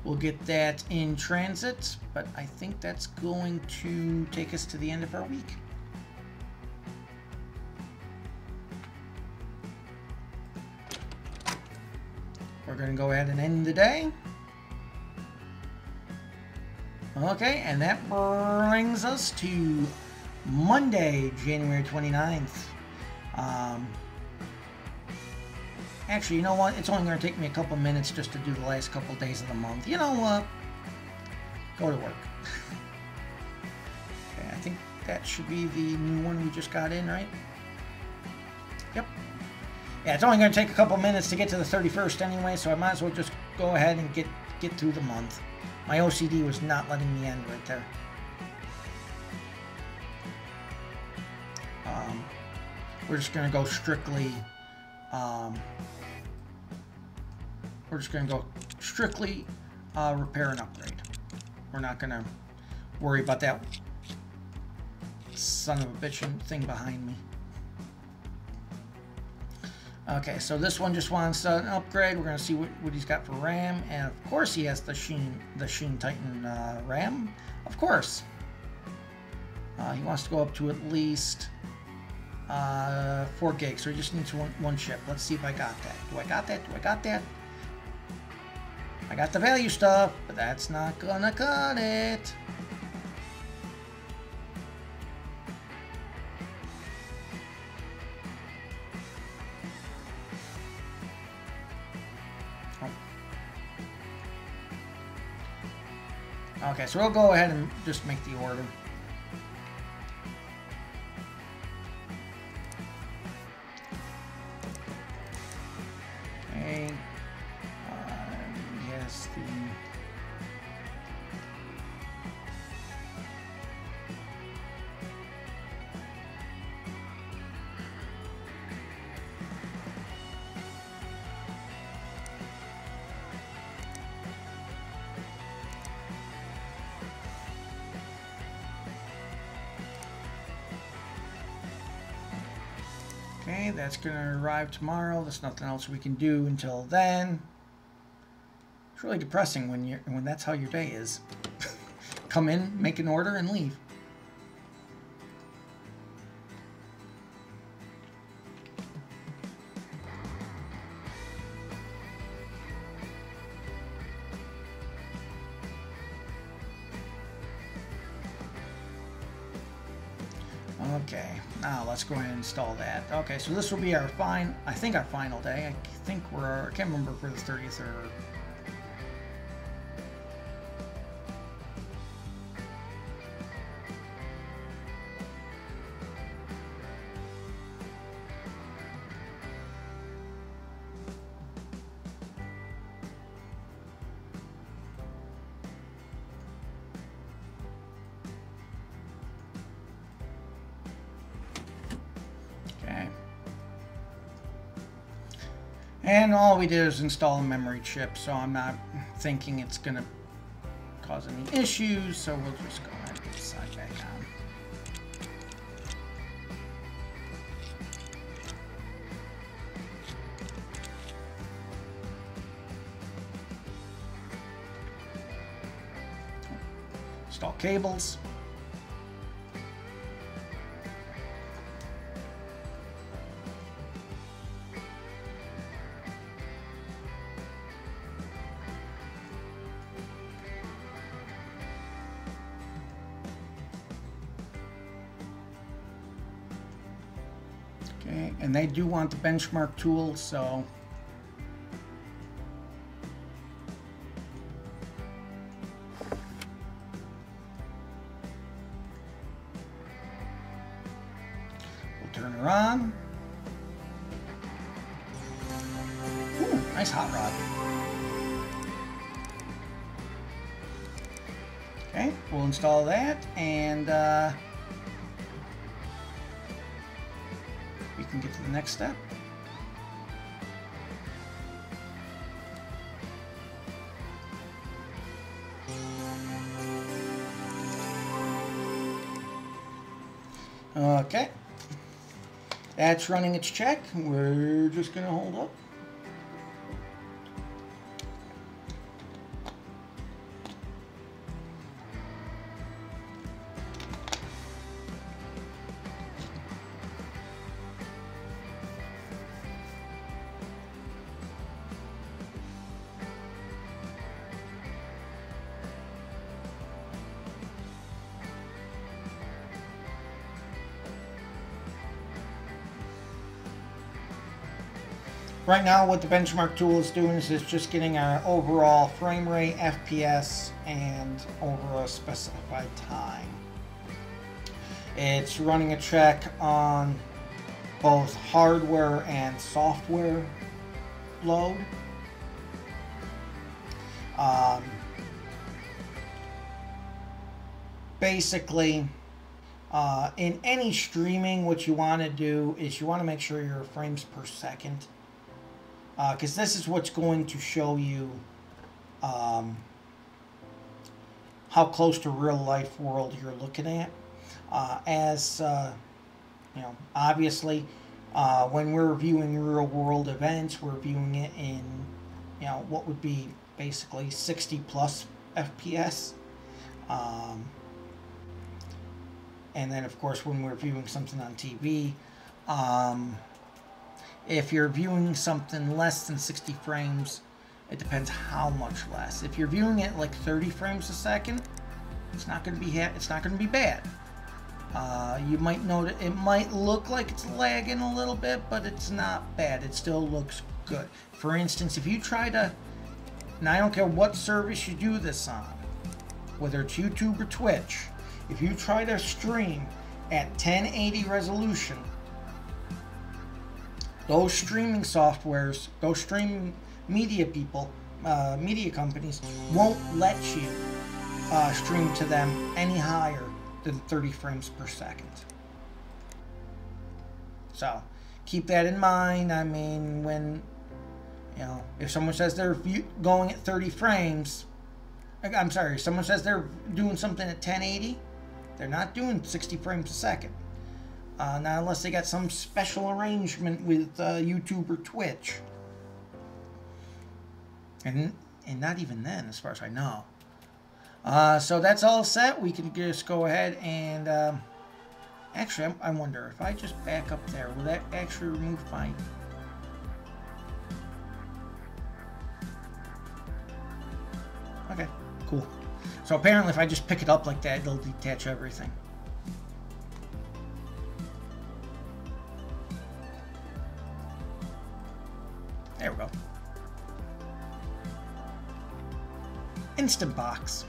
We'll get that in transit, but I think that's going to take us to the end of our week. We're going to go ahead and end the day. Okay, and that brings us to Monday, January 29th. Actually, you know what? It's only going to take me a couple minutes just to do the last couple days of the month. You know what? Go to work. Okay, I think that should be the new one we just got in, right? Yep. Yeah, it's only going to take a couple minutes to get to the 31st anyway, so I might as well just go ahead and get through the month. My OCD was not letting me end right there. We're just going to go strictly... repair and upgrade. We're not going to worry about that son of a bitchin' thing behind me. Okay, so this one just wants an upgrade. We're going to see what he's got for RAM. And of course he has the Sheen Titan RAM. Of course. He wants to go up to at least 4 gigs. So he just needs one chip. Let's see if I got that. Do I got that? Do I got that? I got the value stuff, but that's not gonna cut it. Oh. Okay, so we'll go ahead and just make the order. Okay. Yes, the... Okay, that's going to arrive tomorrow. There's nothing else we can do until then. It's really depressing when that's how your day is. Come in, make an order, and leave. Okay, now let's go ahead and install that. Okay, so this will be our I think our final day. I can't remember if we're the 30th or... And all we did is install a memory chip, so I'm not thinking it's going to cause any issues, so we'll just go ahead and get the side back on. Install cables. Okay, and they do want the benchmark tool, so we'll turn her on. Ooh, nice hot rod. Okay, we'll install that, and we can the next step. Okay, that's running its check. We're just gonna hold up. Right now, what the benchmark tool is doing is it's just getting our overall frame rate, FPS, and over a specified time. It's running a check on both hardware and software load. Basically, in any streaming, what you want to do is you want to make sure your frames per second, because this is what's going to show you how close to real life world you're looking at. You know, obviously, when we're viewing real world events, we're viewing it in, you know, what would be basically 60 plus FPS. And then, of course, when we're viewing something on TV, if you're viewing something less than 60 frames, it depends how much less. If you're viewing it like 30 frames a second, it's not going to be bad. You might notice it might look like it's lagging a little bit, but it's not bad. It still looks good. For instance, if you try to, and I don't care what service you do this on, whether it's YouTube or Twitch, if you try to stream at 1080 resolution, those streaming softwares, those streaming media people, media companies won't let you stream to them any higher than 30 frames per second. So keep that in mind. I mean, when, you know, if someone says they're going at 30 frames, I'm sorry, if someone says they're doing something at 1080, they're not doing 60 frames a second. Not unless they got some special arrangement with YouTube or Twitch. And not even then, as far as I know. So that's all set. We can just go ahead and... actually, I wonder, if I just back up there, will that actually remove my... Okay, cool. So apparently if I just pick it up like that, it'll detach everything. There we go. Instant box.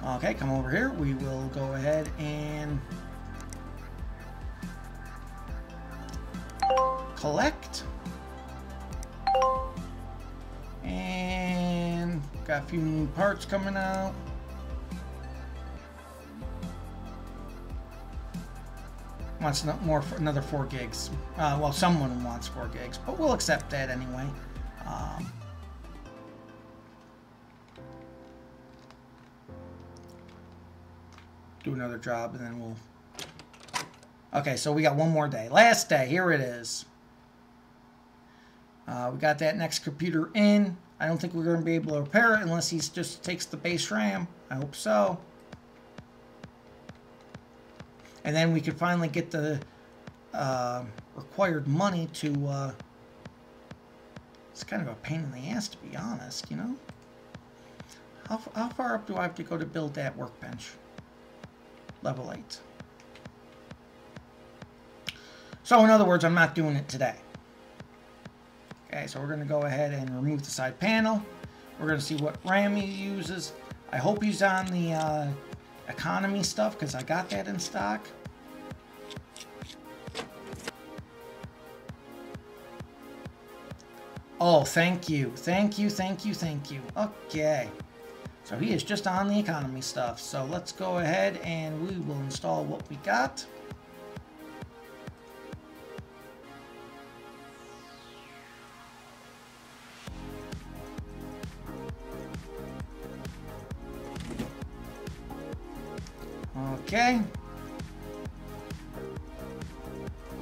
Okay, come over here. We will go ahead and collect. And got a few new parts coming out. Wants another 4 gigs. Well, someone wants 4 gigs, but we'll accept that anyway. Do another job and then we'll... Okay, so we got one more day. Last day, here it is. We got that next computer in. I don't think we're going to be able to repair it unless he just takes the base RAM. I hope so. And then we could finally get the required money to... it's kind of a pain in the ass, to be honest, you know? How far up do I have to go to build that workbench? Level 8. So, in other words, I'm not doing it today. Okay, so we're going to go ahead and remove the side panel. We're going to see what RAM he uses. I hope he's on the economy stuff, because I got that in stock. Oh, thank you. Thank you, thank you, thank you. Okay. So he is just on the economy stuff. So let's go ahead and we will install what we got. Okay.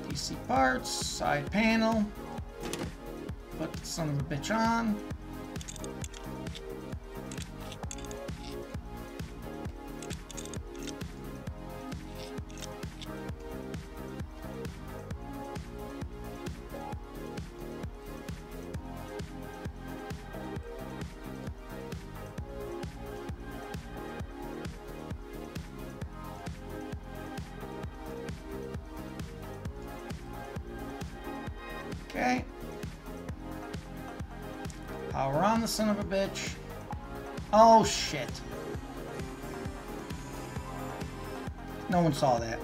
PC parts, side panel. Put the son of a bitch on. Okay. Power on the son of a bitch. Oh shit. No one saw that.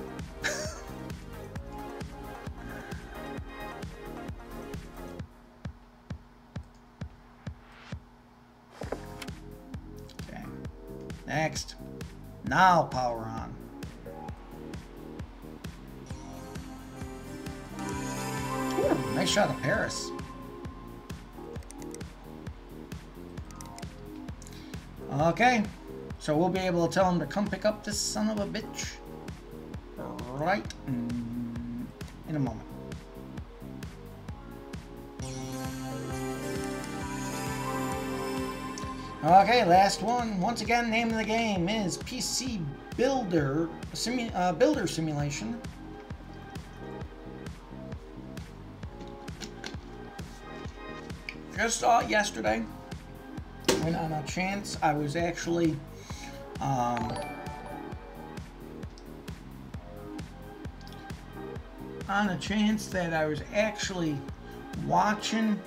Okay. Next. Now power on. Ooh, nice shot of Paris. Okay, so we'll be able to tell him to come pick up this son of a bitch right in a moment. Okay, last one. Once again, name of the game is PC Builder Builder Simulation. Just saw it yesterday. When on a chance I was actually on a chance that I was actually watching,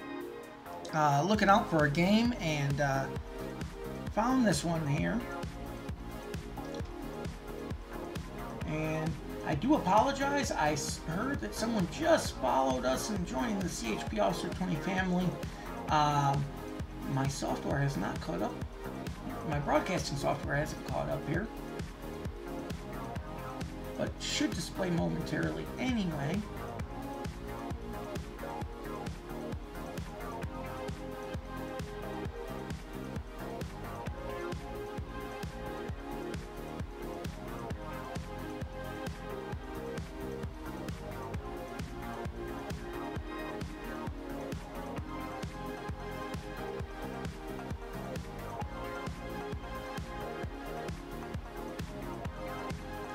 looking out for a game, and found this one here. And I do apologize. I heard that someone just followed us and joined the CHP Officer 20 family. My software has not caught up. My broadcasting software hasn't caught up here. But should display momentarily anyway.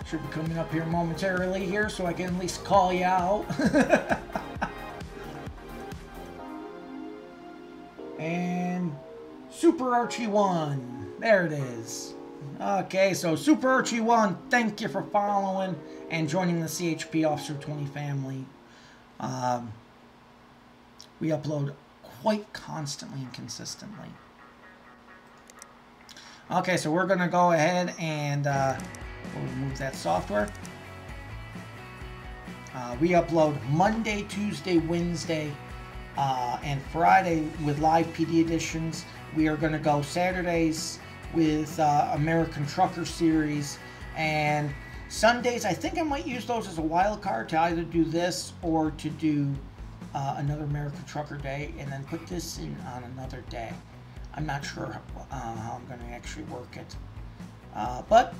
Should be coming up here momentarily here, so I can at least call you out. And Super Archie 1. There it is. Okay, so Super Archie 1, thank you for following and joining the CHP Officer 20 family. We upload quite constantly and consistently. Okay, so we're going to go ahead and we'll remove that software. We upload Monday, Tuesday, Wednesday, and Friday with LivePD editions. We are going to go Saturdays with American Trucker series, and Sundays I think I might use those as a wild card to either do this or to do another American Trucker day and then put this in on another day. I'm not sure how I'm going to actually work it, but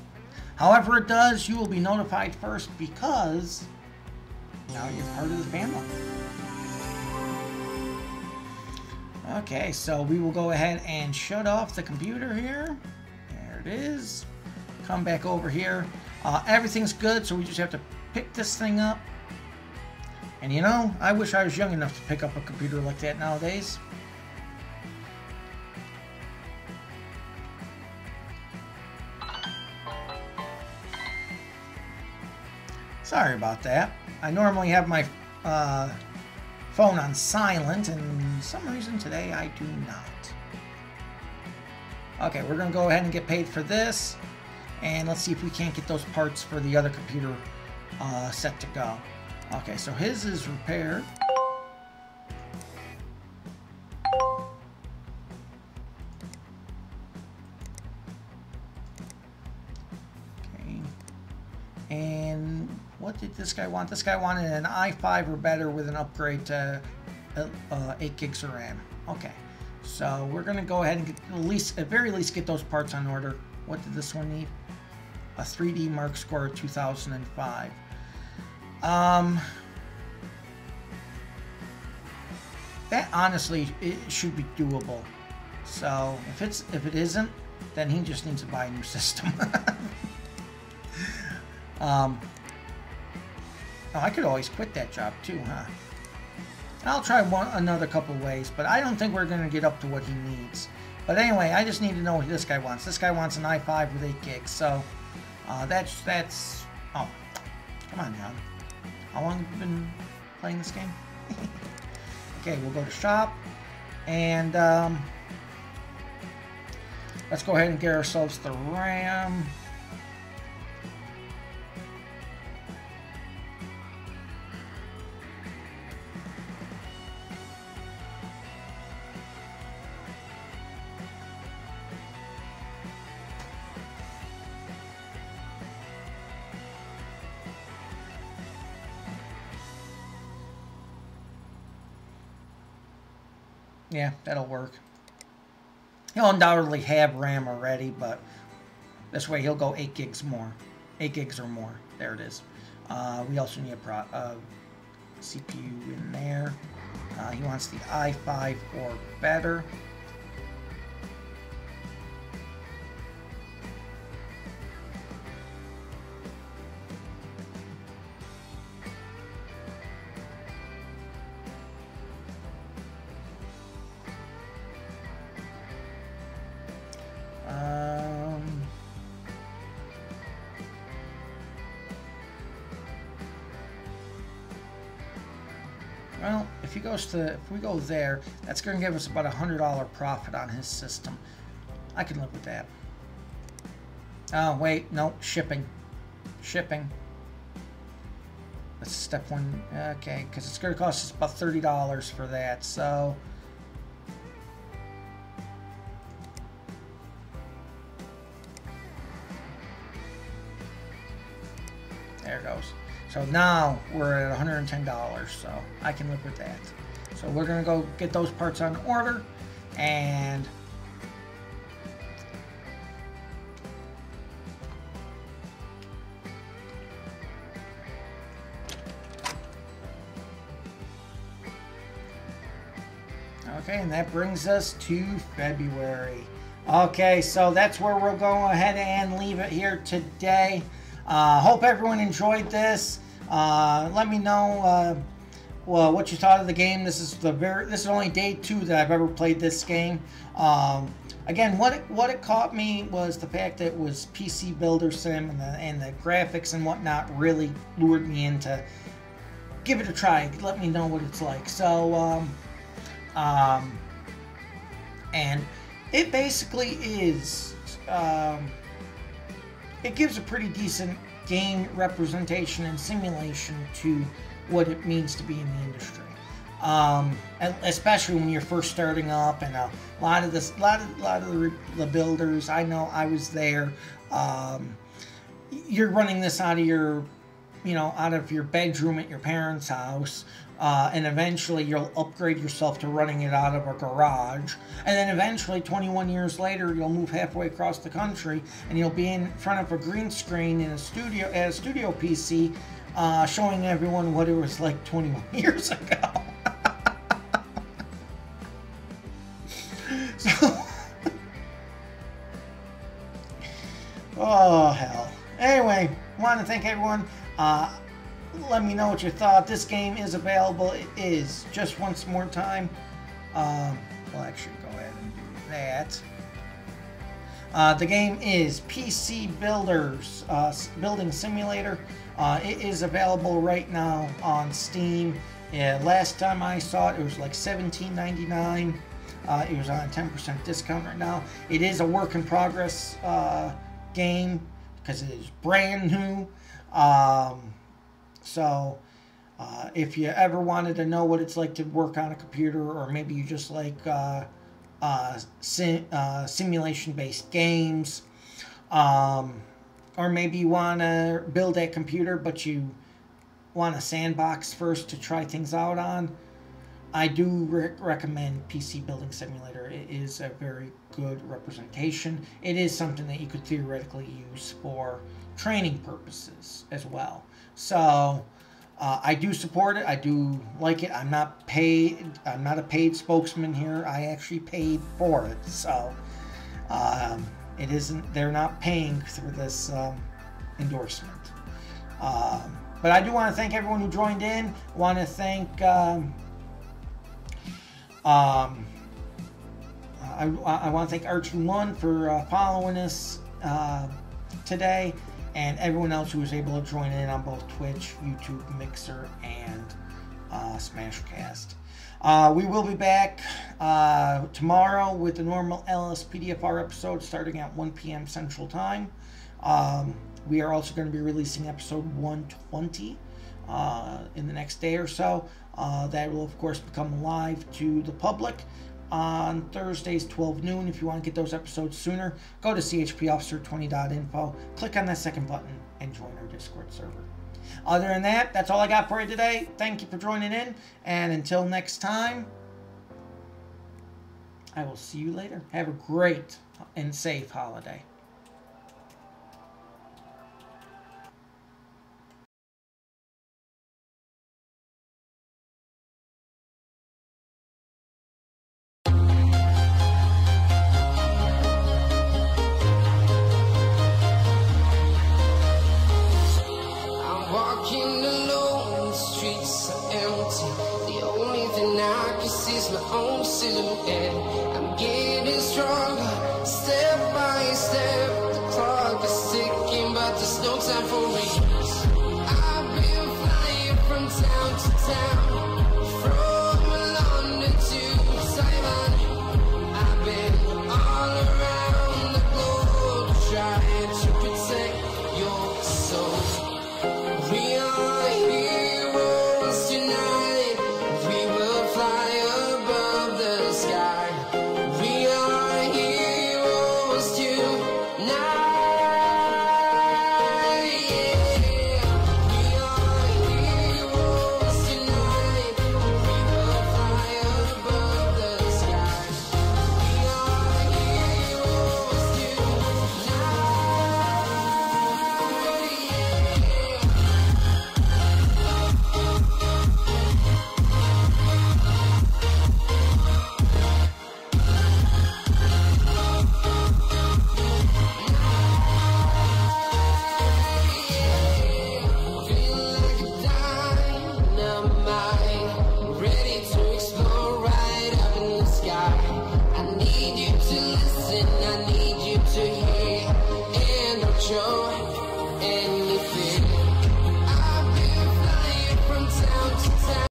however it does, you will be notified first because now you're part of the family. Okay, so we will go ahead and shut off the computer here. There it is. Come back over here. Everything's good, so we just have to pick this thing up. And you know, I wish I was young enough to pick up a computer like that nowadays. Sorry about that. I normally have my phone on silent, and for some reason today I do not. Okay, we're going to go ahead and get paid for this, and let's see if we can't get those parts for the other computer set to go. Okay, so his is repaired. this guy want? This guy wanted an i5 or better with an upgrade to 8 gigs of RAM. Okay, so we're gonna go ahead and get at very least get those parts on order. What did this one need? A 3D Mark score 2005. That honestly, it should be doable. So if it isn't, then he just needs to buy a new system. Oh, I could always quit that job too, huh? I'll try another couple ways, but I don't think we're going to get up to what he needs. But anyway, I just need to know what this guy wants. This guy wants an i5 with 8 gigs, so that's... Oh, come on, John. How long have you been playing this game? Okay, we'll go to shop, and let's go ahead and get ourselves the RAM. Yeah, that'll work. He'll undoubtedly have RAM already, but this way he'll go 8 gigs more. 8 gigs or more. There it is. We also need a CPU in there. He wants the i5 or better. Well, if we go there, that's going to give us about $100 profit on his system. I can live with that. Oh, wait, no, shipping. Shipping. That's step one. Okay, because it's going to cost us about $30 for that, so... There it goes. So now we're at $110, so I can live with that. So we're going to go get those parts on order, and okay, and that brings us to February. Okay, so that's where we'll go ahead and leave it here today. Hope everyone enjoyed this. Let me know well, what you thought of the game. This is only day 2 that I've ever played this game. Again, what it caught me was the fact that it was PC Builder Sim, and the graphics and whatnot really lured me into give it a try. Let me know what it's like. So and it basically is. It gives a pretty decent game representation and simulation to what it means to be in the industry, and especially when you're first starting up. And a lot of the builders, I know I was there. You're running this out of your, out of your bedroom at your parents' house. And eventually you'll upgrade yourself to running it out of a garage. And then eventually, 21 years later, you'll move halfway across the country and you'll be in front of a green screen in a studio PC, showing everyone what it was like 21 years ago. So, oh, hell. Anyway, I want to thank everyone. Let me know what you thought. This game is available. It is. Just once more time. We'll actually go ahead and do that. The game is PC Builders Building Simulator. It is available right now on Steam. Last time I saw it, it was like $17.99. It was on a 10% discount right now. It is a work in progress game because it is brand new. So, if you ever wanted to know what it's like to work on a computer, or maybe you just like simulation-based games, or maybe you want to build a computer, but you want a sandbox first to try things out on, I do recommend PC Building Simulator. It is a very good representation. It is something that you could theoretically use for training purposes as well. So I do support it. I do like it. I'm not paid. I'm not a paid spokesman here. I actually paid for it. So it isn't. They're not paying for this endorsement. But I do want to thank everyone who joined in. I want to thank. I want to thank Archie1 for following us today, and everyone else who was able to join in on both Twitch, YouTube, Mixer, and Smashcast. We will be back tomorrow with the normal LSPDFR episode starting at 1 p.m. Central Time. We are also going to be releasing episode 120 in the next day or so. That will, of course, become live to the public on Thursdays, 12 noon. If you want to get those episodes sooner, go to chpofficer20.info, click on that second button, and join our Discord server. Other than that, that's all I got for you today. Thank you for joining in, and until next time, I will see you later. Have a great and safe holiday. My own silhouette, I'm getting stronger, step by step. The clock is ticking, but there's no time for me. I've been flying from town to town.